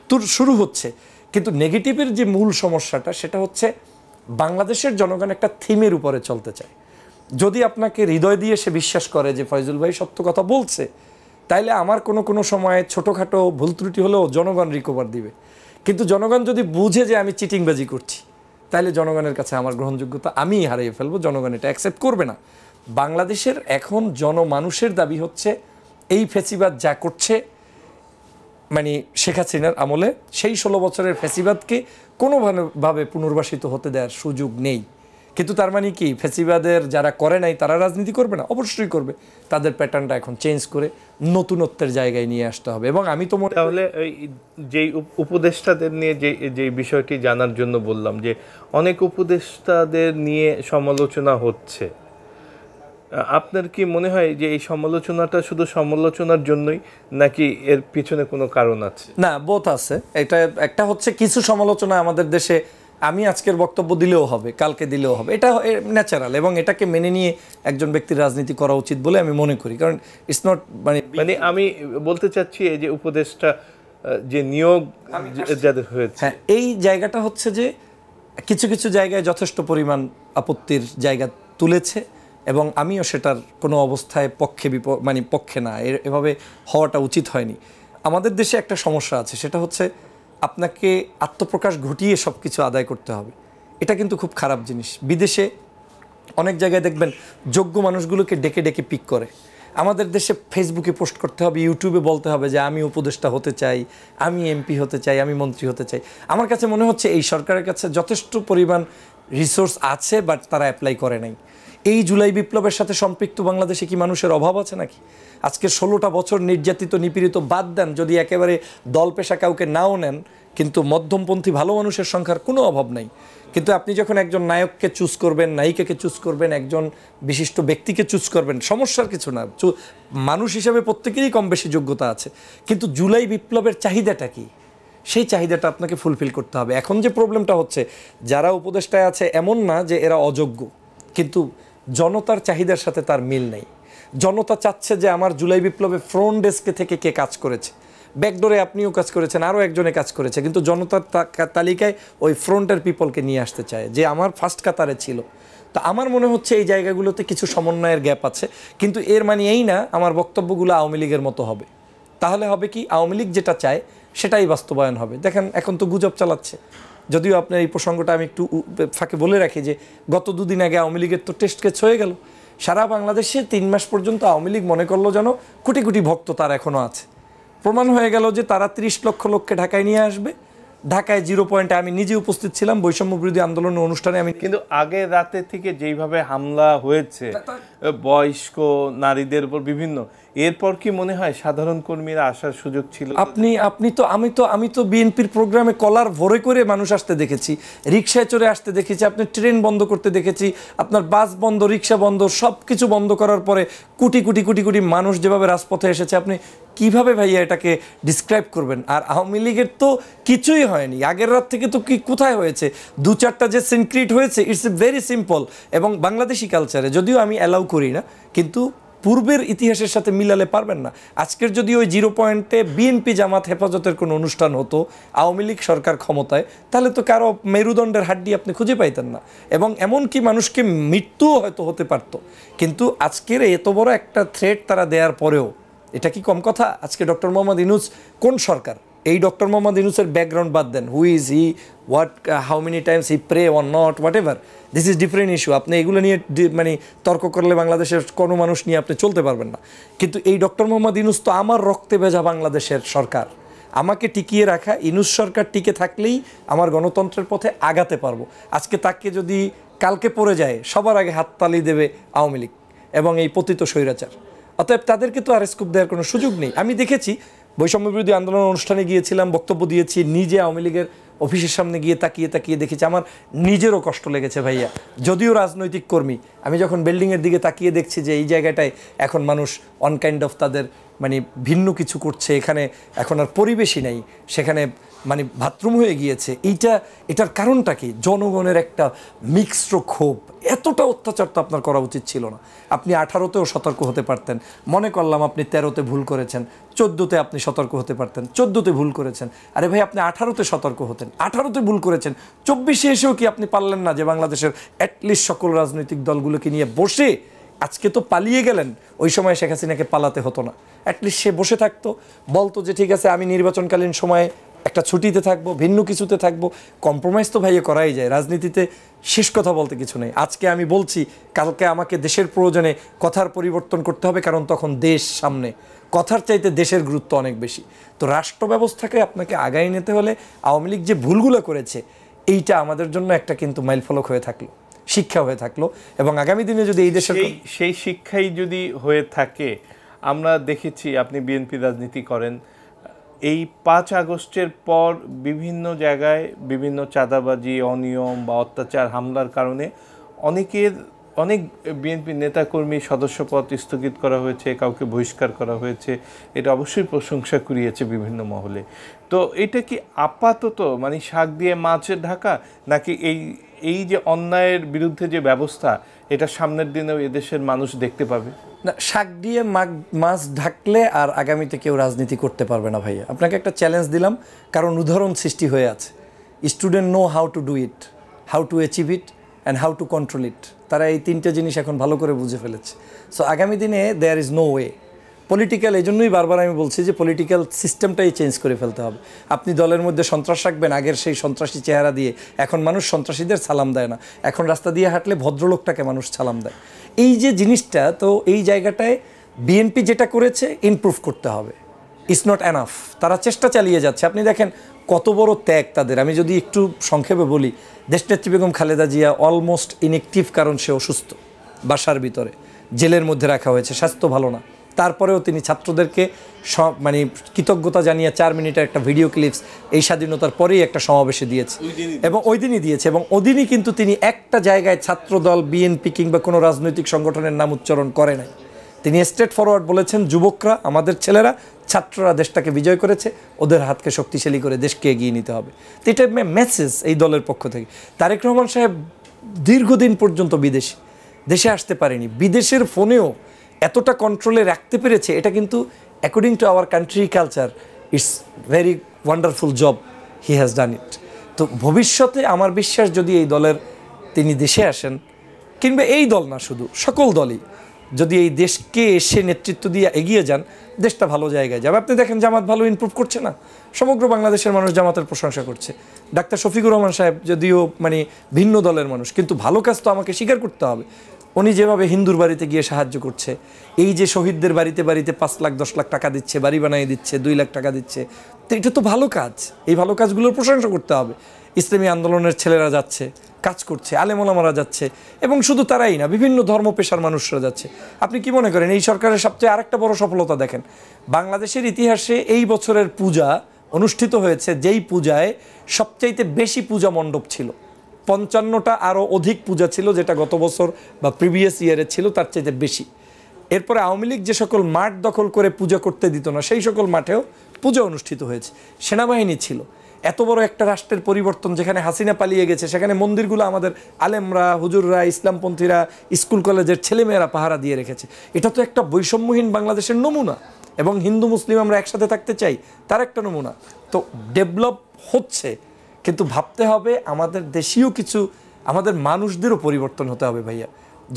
তোর শুরু হচ্ছে। কিন্তু নেগেটিভের যে মূল সমস্যাটা সেটা হচ্ছে বাংলাদেশের জনগণ একটা থিমের উপরে চলতে চায়। যদি আপনাকে হৃদয় দিয়ে সে বিশ্বাস করে যে ফয়জুল ভাই সত্য কথা বলছে, তাইলে আমার কোনো সময় ছোটোখাটো ভুল ত্রুটি হলেও জনগণ রিকভার দিবে। কিন্তু জনগণ যদি বুঝে যে আমি চিটিংবাজি করছি, তাহলে জনগণের কাছে আমার গ্রহণযোগ্যতা আমি হারিয়ে ফেলবো, জনগণ এটা অ্যাকসেপ্ট করবে না। বাংলাদেশের এখন জনমানুষের দাবি হচ্ছে এই ফেসিবাদ যা করছে, মানে শেখ হাসিনার আমলে সেই 16 বছরের ফেসিবাদকে কোনোভাবে পুনর্বাসিত হতে দেওয়ার সুযোগ নেই। কিন্তু তার মানে কি ফেসিবাদের যারা করে নাই তারা রাজনীতি করবে না? অবশ্যই করবে। তাদের প্যাটার্নটা এখন চেঞ্জ করে নতুনত্বের জায়গায় নিয়ে আসতে হবে। এবং আমি তো মনে, তাহলে যেই উপদেষ্টাদের নিয়ে যে বিষয়টি জানার জন্য বললাম, যে অনেক উপদেষ্টাদের নিয়ে সমালোচনা হচ্ছে, আপনার কি মনে হয় যে এই সমালোচনাটা শুধু সমালোচনার জন্যই, নাকি এর পিছনে কোনো কারণ আছে? না, বোথ আছে। এটা একটা হচ্ছে কিছু সমালোচনা আমাদের দেশে আমি আজকের বক্তব্য দিলেও হবে, কালকে দিলেও হবে, এটা ন্যাচারাল, এবং এটাকে মেনে নিয়ে একজন ব্যক্তির রাজনীতি করা উচিত বলে আমি মনে করি। কারণ ইটস নট মানে আমি বলতে চাচ্ছি এই যে উপদেষ্টা যে নিয়োগ যাদের হয়েছে, হ্যাঁ, এই জায়গাটা হচ্ছে যে কিছু কিছু জায়গায় যথেষ্ট পরিমাণ আপত্তির জায়গা তুলেছে, এবং আমিও সেটার কোনো অবস্থায় পক্ষে না, এভাবে হওয়াটা উচিত হয়নি। আমাদের দেশে একটা সমস্যা আছে, সেটা হচ্ছে আপনাকে আত্মপ্রকাশ ঘটিয়ে সব কিছু আদায় করতে হবে। এটা কিন্তু খুব খারাপ জিনিস। বিদেশে অনেক জায়গায় দেখবেন যোগ্য মানুষগুলোকে ডেকে ডেকে পিক করে। আমাদের দেশে ফেসবুকে পোস্ট করতে হবে, ইউটিউবে বলতে হবে যে আমি উপদেষ্টা হতে চাই, আমি এমপি হতে চাই, আমি মন্ত্রী হতে চাই। আমার কাছে মনে হচ্ছে এই সরকারের কাছে যথেষ্ট পরিমাণ রিসোর্স আছে, বাট তারা অ্যাপ্লাই করে নাই। এই জুলাই বিপ্লবের সাথে সম্পৃক্ত বাংলাদেশে কি মানুষের অভাব আছে নাকি? আজকে 16টা বছর নির্যাতিত নিপীড়িত বাদ দেন, যদি একেবারে দল পেশা কাউকে নাও নেন, কিন্তু মধ্যমপন্থী ভালো মানুষের সংখ্যার কোনো অভাব নাই। কিন্তু আপনি যখন একজন নায়ককে চুজ করবেন, নায়িকাকে চুজ করবেন, একজন বিশিষ্ট ব্যক্তিকে চুজ করবেন, সমস্যার কিছু না, মানুষ হিসাবে প্রত্যেকেরই কম বেশি যোগ্যতা আছে। কিন্তু জুলাই বিপ্লবের চাহিদাটা কি, সেই চাহিদাটা আপনাকে ফুলফিল করতে হবে। এখন যে প্রবলেমটা হচ্ছে, যারা উপদেষ্টায় আছে এমন না যে এরা অযোগ্য, কিন্তু জনতার চাহিদার সাথে তার মিল নেই। জনতা চাচ্ছে যে আমার জুলাই বিপ্লবে ফ্রন্ট ডেস্কে থেকে কে কাজ করেছে, ব্যাকডোরে আপনিও কাজ করেছেন, আরও একজনে কাজ করেছে, কিন্তু জনতার তালিকায় ওই ফ্রন্টের পিপলকে নিয়ে আসতে চায় যে আমার ফার্স্ট কাতারে ছিল। তো আমার মনে হচ্ছে এই জায়গাগুলোতে কিছু সমন্বয়ের গ্যাপ আছে। কিন্তু এর মানে এই না আমার বক্তব্যগুলো আওয়ামী লীগের মতো হবে। তাহলে হবে কি, আওয়ামী লীগ যেটা চায় সেটাই বাস্তবায়ন হবে। দেখেন এখন তো গুজব চালাচ্ছে, যদিও আপনার এই প্রসঙ্গটা আমি একটু ফাঁকে বলে রাখি যে গত 2 দিন আগে আওয়ামী লীগের তো টেস্ট কেস হয়ে গেল। সারা বাংলাদেশে 3 মাস পর্যন্ত আওয়ামী লীগ মনে করলো যেন কোটি কোটি ভক্ত তার এখনও আছে। প্রমাণ হয়ে গেল যে তারা 30 লক্ষ লোককে ঢাকায় নিয়ে আসবে। ঢাকায় 0 পয়েন্টে আমি নিজে উপস্থিত ছিলাম বৈষম্য বিরোধী আন্দোলনের অনুষ্ঠানে। আমি কিন্তু আগের রাতে থেকে যেইভাবে হামলা হয়েছে বয়স্ক নারীদের উপর বিভিন্ন, এরপর কি মনে হয় সাধারণ কর্মীরা আসার সুযোগ ছিল? আমি তো বিএনপির প্রোগ্রামে কলার ভরে করে মানুষ আসতে দেখেছি, রিক্সায় চড়ে আসতে দেখেছি, আপনি ট্রেন বন্ধ করতে দেখেছি, আপনার বাস বন্ধ, রিক্সা বন্ধ, সব কিছু বন্ধ করার পরে কোটি কোটি কোটি কোটি মানুষ যেভাবে রাজপথে এসেছে, আপনি কিভাবে ভাইয়া এটাকে ডিসক্রাইব করবেন? আর আওয়ামী লীগের তো কিছুই হয়নি, আগের রাত থেকে তো কি কোথায় হয়েছে? 2-4টা যে সিনক্রিট হয়েছে, ইটস এ ভেরি সিম্পল। এবং বাংলাদেশি কালচারে যদিও আমি অ্যালাউ করি না, কিন্তু পূর্বের ইতিহাসের সাথে মিলালে পারবেন না। আজকের যদি ওই 0 পয়েন্টে বিএনপি জামাত হেফাজতের কোনো অনুষ্ঠান হতো, আওয়ামী লীগ সরকার ক্ষমতায়, তাহলে তো কারো মেরুদণ্ডের হাড্ডি আপনি খুঁজে পাইতেন না, এবং এমনকি মানুষকে মৃত্যুও হয়তো হতে পারতো। কিন্তু আজকের এত বড় একটা থ্রেট তারা দেওয়ার পরেও, এটা কি কম কথা? আজকে ডক্টর মোহাম্মদ ইউনূস কোন সরকার? এই ডক্টর মোহাম্মদ ইউনূসের ব্যাকগ্রাউন্ড বাদ দেন, who is he, what, how many times he pray or not, whatever, this is different issue. আপনি এগুলো নিয়ে মানে তর্ক করলে বাংলাদেশের কোনো মানুষ নিয়ে আপনি চলতে পারবেন না। কিন্তু এই ডক্টর মোহাম্মদ ইউনূস তো আমার রক্তে ভেজা বাংলাদেশের সরকার, আমাকে টিকিয়ে রাখা। ইউনূস সরকার টিকে থাকলেই আমার গণতন্ত্রের পথে আগাতে পারবো। আজকে তাকে যদি কালকে পড়ে যায়, সবার আগে হাততালি দেবে আওয়ামী লীগ এবং এই পতিত স্বৈরাচার। অতএব তাদেরকে তো আর স্কোপ দেওয়ার কোনো সুযোগ নেই। আমি দেখেছি বৈষম্য বিরোধী আন্দোলন অনুষ্ঠানে গিয়েছিলাম, বক্তব্য দিয়েছি, নিজে আওয়ামী লীগের অফিসের সামনে গিয়ে তাকিয়ে তাকিয়ে দেখেছি, আমার নিজেরও কষ্ট লেগেছে ভাইয়া, যদিও রাজনৈতিক কর্মী। আমি যখন বিল্ডিংয়ের দিকে তাকিয়ে দেখছি যে এই জায়গাটায় এখন মানুষ অন কাইন্ড অফ তাদের মানে ভিন্ন কিছু করছে, এখানে এখন আর পরিবেশই নেই, সেখানে মানে বাথরুম হয়ে গিয়েছে। এটার কারণটা কি? জনগণের একটা মিক্সড ক্ষোভ। এতটা অত্যাচার তো আপনার করা উচিত ছিল না। আপনি 18তেও সতর্ক হতে পারতেন। মনে করলাম আপনি 13তে ভুল করেছেন, 14তে আপনি সতর্ক হতে পারতেন, 14তে ভুল করেছেন। আরে ভাই, আপনি 18তে সতর্ক হতেন, 18তে ভুল করেছেন, 24-এ এসেও কি আপনি পারলেন না যে বাংলাদেশের অ্যাটলিস্ট সকল রাজনৈতিক দলগুলোকে নিয়ে বসে? আজকে তো পালিয়ে গেলেন, ওই সময় শেখ হাসিনাকে পালাতে হতো না। অ্যাটলিস্ট সে বসে থাকতো, বলতো যে ঠিক আছে আমি নির্বাচনকালীন সময়ে একটা ছুটিতে থাকবো, ভিন্ন কিছুতে থাকবো। কম্প্রোমাইজ তো ভাইয়ে করাই যায়, রাজনীতিতে শেষ কথা বলতে কিছু নেই। আজকে আমি বলছি, কালকে আমাকে দেশের প্রয়োজনে কথার পরিবর্তন করতে হবে, কারণ তখন দেশ সামনে, কথার চাইতে দেশের গুরুত্ব অনেক বেশি। তো রাষ্ট্র ব্যবস্থাকে আপনাকে আগায় নিতে হলে আওয়ামী লীগ যে ভুলগুলো করেছে, এইটা আমাদের জন্য একটা কিন্তু মাইলফলক হয়ে থাকলো, শিক্ষা হয়ে থাকলো। এবং আগামী দিনে যদি এই দেশের সেই শিক্ষাই যদি হয়ে থাকে, আমরা দেখেছি আপনি বিএনপি রাজনীতি করেন, এই 5 আগস্টের পর বিভিন্ন জায়গায় বিভিন্ন চাঁদাবাজি, অনিয়ম বা অত্যাচার, হামলার কারণে অনেক বিএনপি নেতাকর্মী সদস্যপদ স্থগিত করা হয়েছে, কাউকে বহিষ্কার করা হয়েছে। এটা অবশ্যই প্রশংসা কুড়িয়েছে বিভিন্ন মহলে। তো এটা কি আপাতত মানে শাক দিয়ে মাছের ঢাকা, নাকি এই যে অন্যায়ের বিরুদ্ধে যে ব্যবস্থা, এটা সামনের দিনেও এদেশের মানুষ দেখতে পাবে? না, শাক দিয়ে মাছ ঢাকলে আর আগামীতে কেউ রাজনীতি করতে পারবে না ভাইয়া। আপনাকে একটা চ্যালেঞ্জ দিলাম, কারণ উদাহরণ সৃষ্টি হয়ে আছে। Student know how to do it, how to achieve it and how to control it. তারা এই 3টে জিনিস এখন ভালো করে বুঝে ফেলেছে। সো আগামী দিনে there is no way. Political, এই জন্যই বারবার আমি বলছি যে পলিটিক্যাল সিস্টেমটাই চেঞ্জ করে ফেলতে হবে। আপনি দলের মধ্যে সন্ত্রাস রাখবেন, আগের সেই সন্ত্রাসী চেহারা দিয়ে। এখন মানুষ সন্ত্রাসীদের সালাম দেয় না, এখন রাস্তা দিয়ে হাঁটলে ভদ্রলোকটাকে মানুষ সালাম দেয়। এই যে জিনিসটা, তো এই জায়গাটায় বিএনপি যেটা করেছে ইমপ্রুভ করতে হবে। ইটস নট এনাফ, তারা চেষ্টা চালিয়ে যাচ্ছে। আপনি দেখেন কত বড় ত্যাগ তাদের। আমি যদি একটু সংক্ষেপে বলি, দেশনেত্রী বেগম খালেদা জিয়া অলমোস্ট ইনএক্টিভ, কারণ সে অসুস্থ, বাসার ভিতরে জেলের মধ্যে রাখা হয়েছে, স্বাস্থ্য ভালো না। তারপরেও তিনি ছাত্রদেরকে মানে কৃতজ্ঞতা জানিয়ে 4 মিনিটের একটা ভিডিও ক্লিপস এই স্বাধীনতার পরেই একটা সমাবেশে দিয়েছে, এবং ওই দিনই দিয়েছে। এবং ওদিনই কিন্তু তিনি একটা জায়গায় ছাত্রদল, বিএনপি কিংবা কোনো রাজনৈতিক সংগঠনের নাম উচ্চারণ করে নাই। তিনি স্ট্রেট ফরওয়ার্ড বলেছেন, যুবকরা, আমাদের ছেলেরা, ছাত্ররা দেশটাকে বিজয় করেছে, ওদের হাতকে শক্তিশালী করে দেশকে এগিয়ে নিতে হবে। তো এটা মেসেজ এই দলের পক্ষ থেকে। তারেক রহমান সাহেব দীর্ঘদিন পর্যন্ত দেশে আসতে পারেনি, বিদেশের ফোনেও এতটা কন্ট্রোলে রাখতে পেরেছে। এটা কিন্তু according to our country culture it's very wonderful job he has done it. তো ভবিষ্যতে আমার বিশ্বাস, যদি এই দলের তিনি দেশে আসেন, কিংবা এই দল না, শুধু সকল দলই যদি এই দেশকে এসে নেতৃত্ব দিয়ে এগিয়ে যান, দেশটা ভালো জায়গায় যাবে। আপনি দেখেন জামাত ভালো ইমপ্রুভ করছে না, সমগ্র বাংলাদেশের মানুষ জামাতের প্রশংসা করছে। ডাক্তার শফিকুর রহমান সাহেব যদিও মানে ভিন্ন দলের মানুষ, কিন্তু ভালো কাজ তো আমাকে স্বীকার করতে হবে। উনি যেভাবে হিন্দুর বাড়িতে গিয়ে সাহায্য করছে, এই যে শহীদদের বাড়িতে বাড়িতে 5 লাখ 10 লাখ টাকা দিচ্ছে, বাড়ি বানিয়ে দিচ্ছে, 2 লাখ টাকা দিচ্ছে, তো এটা তো ভালো কাজ। এই ভালো কাজগুলোর প্রশংসা করতে হবে। ইসলামী আন্দোলনের ছেলেরা যাচ্ছে, কাজ করছে, আলেম ওলামারা যাচ্ছে, এবং শুধু তারাই না, বিভিন্ন ধর্ম পেশার মানুষরা যাচ্ছে। আপনি কি মনে করেন এই সরকারের সবচেয়ে আরেকটা বড় সফলতা দেখেন, বাংলাদেশের ইতিহাসে এই বছরের পূজা অনুষ্ঠিত হয়েছে যেই পূজায় সবচাইতে বেশি পূজা মণ্ডপ ছিল, 55টা আরও অধিক পূজা ছিল, যেটা গত বছর বা প্রিভিয়াস ইয়ারে ছিল তার চাইতে বেশি। এরপরে আওয়ামী লীগ যে সকল মাঠ দখল করে পূজা করতে দিত না, সেই সকল মাঠেও পূজা অনুষ্ঠিত হয়েছে। সেনাবাহিনী ছিল। এত বড় একটা রাষ্ট্রের পরিবর্তন, যেখানে হাসিনা পালিয়ে গেছে, সেখানে মন্দিরগুলো আমাদের আলেমরা, হুজুররা, ইসলামপন্থীরা, স্কুল কলেজের ছেলেমেয়েরা পাহারা দিয়ে রেখেছে। এটা তো একটা বৈষম্যহীন বাংলাদেশের নমুনা, এবং হিন্দু মুসলিম আমরা একসাথে থাকতে চাই, তার একটা নমুনা। তো ডেভেলপ হচ্ছে, কিন্তু ভাবতে হবে আমাদের দেশীয় কিছু, আমাদের মানুষদেরও পরিবর্তন হতে হবে ভাইয়া।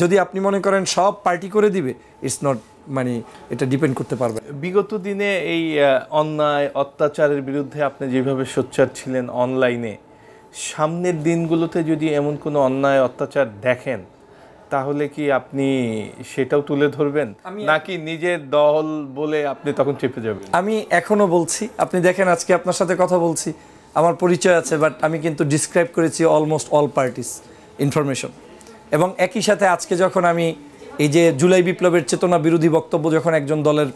যদি আপনি মনে করেন সব পার্টি করে দিবে, ইটস নট, মানে এটা ডিপেন্ড করতে পারবে। বিগত দিনে এই অন্যায় অত্যাচারের বিরুদ্ধে আপনি যেভাবে সোচ্চার ছিলেন অনলাইনে, সামনের দিনগুলোতে যদি এমন কোনো অন্যায় অত্যাচার দেখেন, তাহলে কি আপনি সেটাও তুলে ধরবেন, নাকি নিজের দল বলে আপনি তখন চেপে যাবেন? আমি এখনো বলছি, আপনি দেখেন আজকে আপনার সাথে কথা বলছি, আমার পরিচয় আছে, বাট আমি কিন্তু ডিসক্রাইব করেছি অলমোস্ট অল পার্টিস ইনফরমেশন। এবং একই সাথে আজকে যখন আমি এই যে জুলাই বিপ্লবের চেতনা বিরোধী বক্তব্য যখন একজন দলের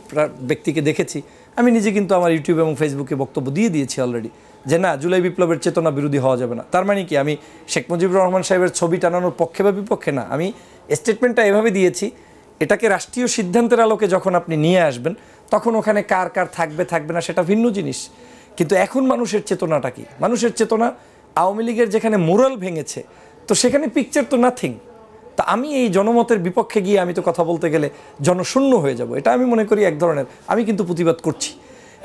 ব্যক্তিকে দেখেছি, আমি নিজে কিন্তু আমার ইউটিউব এবং ফেসবুকে বক্তব্য দিয়ে দিয়েছি অলরেডি, যে না, জুলাই বিপ্লবের চেতনা বিরোধী হওয়া যাবে না। তার মানে কি আমি শেখ মুজিবুর রহমান সাহেবের ছবি টানানোর পক্ষে বা বিপক্ষে না, আমি স্টেটমেন্টটা এভাবে দিয়েছি, এটাকে রাষ্ট্রীয় সিদ্ধান্তের আলোকে যখন আপনি নিয়ে আসবেন, তখন ওখানে কার কার থাকবে থাকবে না সেটা ভিন্ন জিনিস। কিন্তু এখন মানুষের চেতনাটা কি? মানুষের চেতনা আওয়ামী লীগের যেখানে মোরাল ভেঙেছে, তো সেখানে পিকচার তো নাথিং। তা আমি এই জনমতের বিপক্ষে গিয়ে আমি তো কথা বলতে গেলে জনশূন্য হয়ে যাব, এটা আমি মনে করি এক ধরনের, আমি কিন্তু প্রতিবাদ করছি।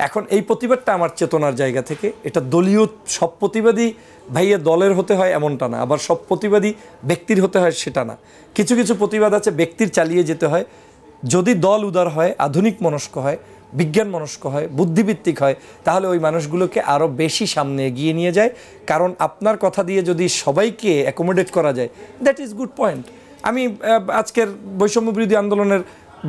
এখন এই প্রতিবাদটা আমার চেতনার জায়গা থেকে, এটা দলীয় সব প্রতিবাদী ভাইয়া দলের হতে হয় এমনটা না, আবার সব প্রতিবাদী ব্যক্তির হতে হয় সেটা না। কিছু কিছু প্রতিবাদ আছে ব্যক্তির চালিয়ে যেতে হয়। যদি দল উদার হয়, আধুনিক মনস্ক হয়, বিজ্ঞান মনস্ক হয়, বুদ্ধিভিত্তিক হয়, তাহলে ওই মানুষগুলোকে আরও বেশি সামনে এগিয়ে নিয়ে যায়। কারণ আপনার কথা দিয়ে যদি সবাইকে অ্যাকোমোডেট করা যায়, দ্যাট ইজ গুড পয়েন্ট। আমি আজকের বৈষম্য বিরোধী আন্দোলনের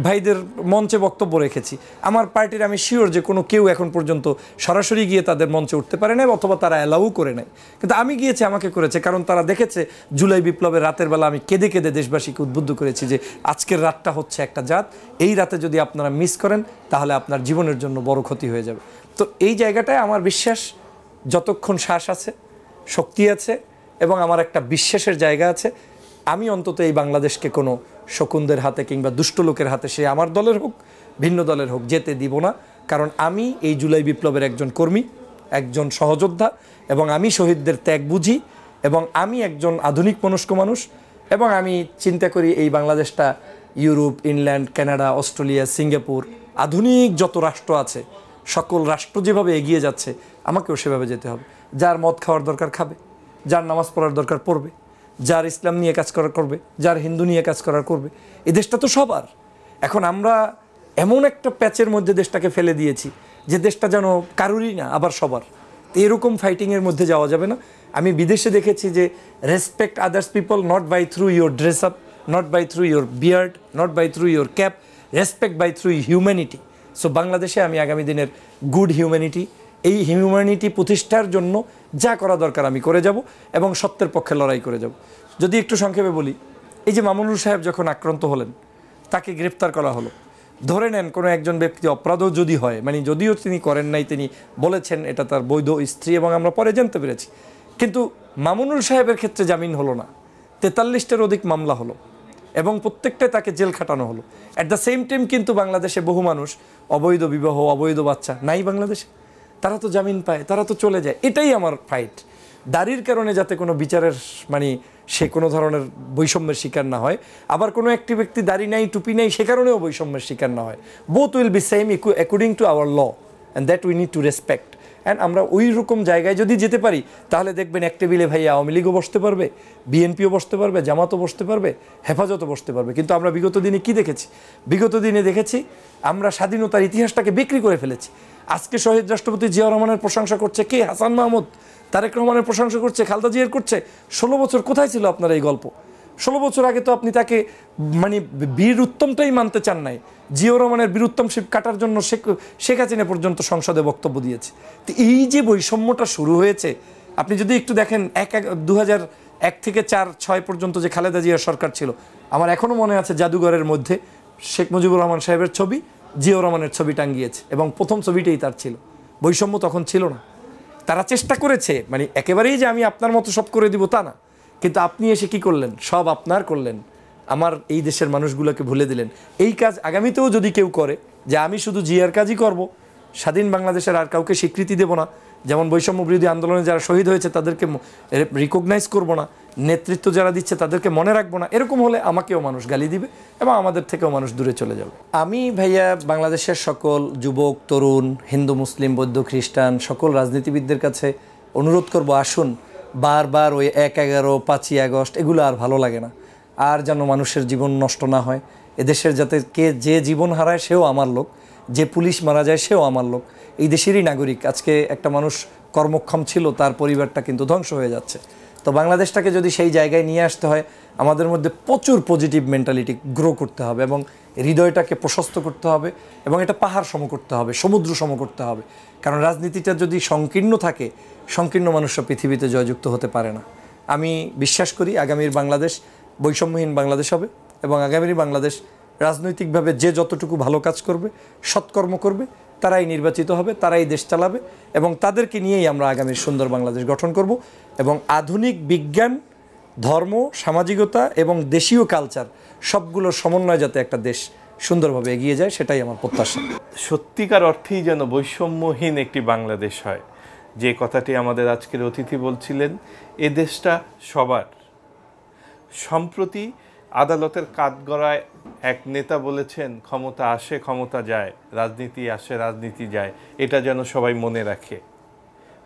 ভাইদের মঞ্চে বক্তব্য রেখেছি, আমার পার্টির আমি শিওর যে কোনো কেউ এখন পর্যন্ত সরাসরি গিয়ে তাদের মঞ্চে উঠতে পারে না, অথবা তারা অ্যালাউ করে নেয়। কিন্তু আমি গিয়েছি, আমাকে করেছে, কারণ তারা দেখেছে জুলাই বিপ্লবের রাতের বেলা আমি কেঁদে কেঁদে দেশবাসীকে উদ্বুদ্ধ করেছি যে আজকের রাতটা হচ্ছে একটা জাত, এই রাতে যদি আপনারা মিস করেন তাহলে আপনার জীবনের জন্য বড় ক্ষতি হয়ে যাবে। তো এই জায়গাটায় আমার বিশ্বাস, যতক্ষণ শ্বাস আছে, শক্তি আছে, এবং আমার একটা বিশ্বাসের জায়গা আছে, আমি অন্তত এই বাংলাদেশকে কোনো শকুনদের হাতে কিংবা দুষ্ট লোকের হাতে, সে আমার দলের হোক ভিন্ন দলের হোক, যেতে দিব না। কারণ আমি এই জুলাই বিপ্লবের একজন কর্মী, একজন সহযোদ্ধা, এবং আমি শহীদদের ত্যাগ বুঝি, এবং আমি একজন আধুনিক মনস্ক মানুষ, এবং আমি চিন্তা করি এই বাংলাদেশটা Europe, England, Canada, Australia, Singapore, আধুনিক যত রাষ্ট্র আছে, সকল রাষ্ট্র যেভাবে এগিয়ে যাচ্ছে, আমাকেও সেভাবে যেতে হবে। যার মদ খাওয়ার দরকার খাবে, যার নামাজ পড়ার দরকার পড়বে, যার ইসলাম নিয়ে কাজ করার করবে, যার হিন্দু নিয়ে কাজ করার করবে। এই দেশটা তো সবার। এখন আমরা এমন একটা প্যাচের মধ্যে দেশটাকে ফেলে দিয়েছি যে দেশটা যেন কারুরই না, আবার সবার। এরকম ফাইটিংয়ের মধ্যে যাওয়া যাবে না। আমি বিদেশে দেখেছি যে respect others people not by through your dress up, not by through your beard, not by through your cap, respect by through humanity. So বাংলাদেশে আমি আগামী দিনের গুড হিউম্যানিটি, এই হিউম্যানিটি প্রতিষ্ঠার জন্য যা করা দরকার আমি করে যাব, এবং সত্যের পক্ষে লড়াই করে যাব। যদি একটু সংক্ষেপে বলি, এই যে মামুনুল সাহেব যখন আক্রান্ত হলেন, তাকে গ্রেপ্তার করা হলো। ধরে নেন কোনো একজন ব্যক্তি অপরাধও যদি হয়, মানে যদিও তিনি করেন নাই, তিনি বলেছেন এটা তার বৈধ স্ত্রী, এবং আমরা পরে জানতে পেরেছি, কিন্তু মামুনুল সাহেবের ক্ষেত্রে জামিন হলো না, 43টার অধিক মামলা হলো, এবং প্রত্যেকটায় তাকে জেল খাটানো হলো। অ্যাট দ্য সেম টাইম কিন্তু বাংলাদেশে বহু মানুষ, অবৈধ বিবাহ, অবৈধ বাচ্চা নাই বাংলাদেশে, তারা তো জামিন পায়, তারা তো চলে যায়। এটাই আমার ফাইট। দাড়ির কারণে যাতে কোনো বিচারের, মানে সে কোনো ধরনের বৈষম্যের শিকার না হয়, আবার কোনো একটি ব্যক্তি দাড়ি নাই, টুপি নাই, সে কারণেও বৈষম্যের শিকার না হয়। Both will be same according to our law, and that we need to respect. And আমরা ওই রকম জায়গায় যদি যেতে পারি, তাহলে দেখবেন এক টেবিলে ভাই আওয়ামী লীগও বসতে পারবে, বিএনপিও বসতে পারবে, জামাতও বসতে পারবে, হেফাজতও বসতে পারবে। কিন্তু আমরা বিগত দিনে কি দেখেছি? বিগত দিনে দেখেছি আমরা স্বাধীনতার ইতিহাসটাকে বিক্রি করে ফেলেছি। আজকে শহীদ রাষ্ট্রপতি জিয়াউর রহমানের প্রশংসা করছে কে? হাসান মাহমুদ। তারেক রহমানের প্রশংসা করছে, খালেদা জিয়ার করছে। 16 বছর কোথায় ছিল আপনার এই গল্প? 16 বছর আগে তো আপনি তাকে মানে বীর উত্তমটাই মানতে চান নাই। জিয়াউর রহমানের বীর উত্তমশিপ কাটার জন্য শেখ হাসিনা পর্যন্ত সংসদে বক্তব্য দিয়েছে। তো এই যে বৈষম্যটা শুরু হয়েছে, আপনি যদি একটু দেখেন 2001 থেকে 4-6 পর্যন্ত যে খালেদা জিয়ার সরকার ছিল, আমার এখনও মনে আছে জাদুঘরের মধ্যে শেখ মুজিবুর রহমান সাহেবের ছবি, জিয়াউর রহমানের ছবি টাঙ্গিয়েছে, এবং প্রথম ছবিটাই তার ছিল। বৈষম্য তখন ছিল না। তারা চেষ্টা করেছে, মানে একেবারেই যে আমি আপনার মতো সব করে দিব তা না, কিন্তু আপনি এসে কি করলেন, সব আপনার করলেন, আমার এই দেশের মানুষগুলোকে ভুলে দিলেন। এই কাজ আগামীতেও যদি কেউ করে যে আমি শুধু জিয়ার কাজই করব, স্বাধীন বাংলাদেশের আর কাউকে স্বীকৃতি দেব না, যেমন বৈষম্য বিরোধী আন্দোলনে যারা শহীদ হয়েছে তাদেরকে রিকগনাইজ করব না, নেতৃত্ব যারা দিচ্ছে তাদেরকে মনে রাখবো না, এরকম হলে আমাকেও মানুষ গালি দিবে এবং আমাদের থেকেও মানুষ দূরে চলে যাবে। আমি ভাইয়া বাংলাদেশের সকল যুবক, তরুণ, হিন্দু, মুসলিম, বৌদ্ধ, খ্রিস্টান সকল রাজনীতিবিদদের কাছে অনুরোধ করব, আসুন বারবার ওই 1-11, 5ই আগস্ট এগুলো আর ভালো লাগে না। আর যেন মানুষের জীবন নষ্ট না হয়, এদেশের যাতে যে জীবন হারায় সেও আমার লোক, যে পুলিশ মারা যায় সেও আমার লোক, এই দেশেরই নাগরিক। আজকে একটা মানুষ কর্মক্ষম ছিল, তার পরিবারটা কিন্তু ধ্বংস হয়ে যাচ্ছে। তো বাংলাদেশটাকে যদি সেই জায়গায় নিয়ে আসতে হয়, আমাদের মধ্যে প্রচুর পজিটিভ মেন্টালিটি গ্রো করতে হবে এবং হৃদয়টাকে প্রশস্ত করতে হবে এবং এটা পাহাড় সম করতে হবে, সমুদ্র সম করতে হবে। কারণ রাজনীতিটা যদি সংকীর্ণ থাকে, সংকীর্ণ মানুষরা পৃথিবীতে জয়যুক্ত হতে পারে না। আমি বিশ্বাস করি আগামীর বাংলাদেশ বৈষম্যহীন বাংলাদেশ হবে এবং আগামীর বাংলাদেশ রাজনৈতিকভাবে যে যতটুকু ভালো কাজ করবে, সৎকর্ম করবে, তারাই নির্বাচিত হবে, তারাই দেশ চালাবে এবং তাদেরকে নিয়েই আমরা আগামীর সুন্দর বাংলাদেশ গঠন করব। এবং আধুনিক বিজ্ঞান, ধর্ম, সামাজিকতা এবং দেশীয় কালচার সবগুলোর সমন্বয়ে যাতে একটা দেশ সুন্দরভাবে এগিয়ে যায়, সেটাই আমার প্রত্যাশা। সত্যিকার অর্থেই যেন বৈষম্যহীন একটি বাংলাদেশ হয়, যে কথাটি আমাদের আজকের অতিথি বলছিলেন। এ দেশটা সবার। সম্প্রতি আদালতের কাঠগড়ায় এক নেতা বলেছেন, ক্ষমতা আসে ক্ষমতা যায়, রাজনীতি আসে রাজনীতি যায়। এটা যেন সবাই মনে রাখে।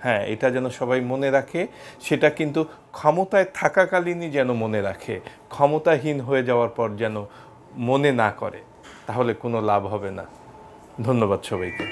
হ্যাঁ, এটা যেন সবাই মনে রাখে। সেটা কিন্তু ক্ষমতায় থাকাকালীনই যেন মনে রাখে, ক্ষমতাহীন হয়ে যাওয়ার পর যেন মনে না করে, তাহলে কোনো লাভ হবে না। ধন্যবাদ সবাইকে।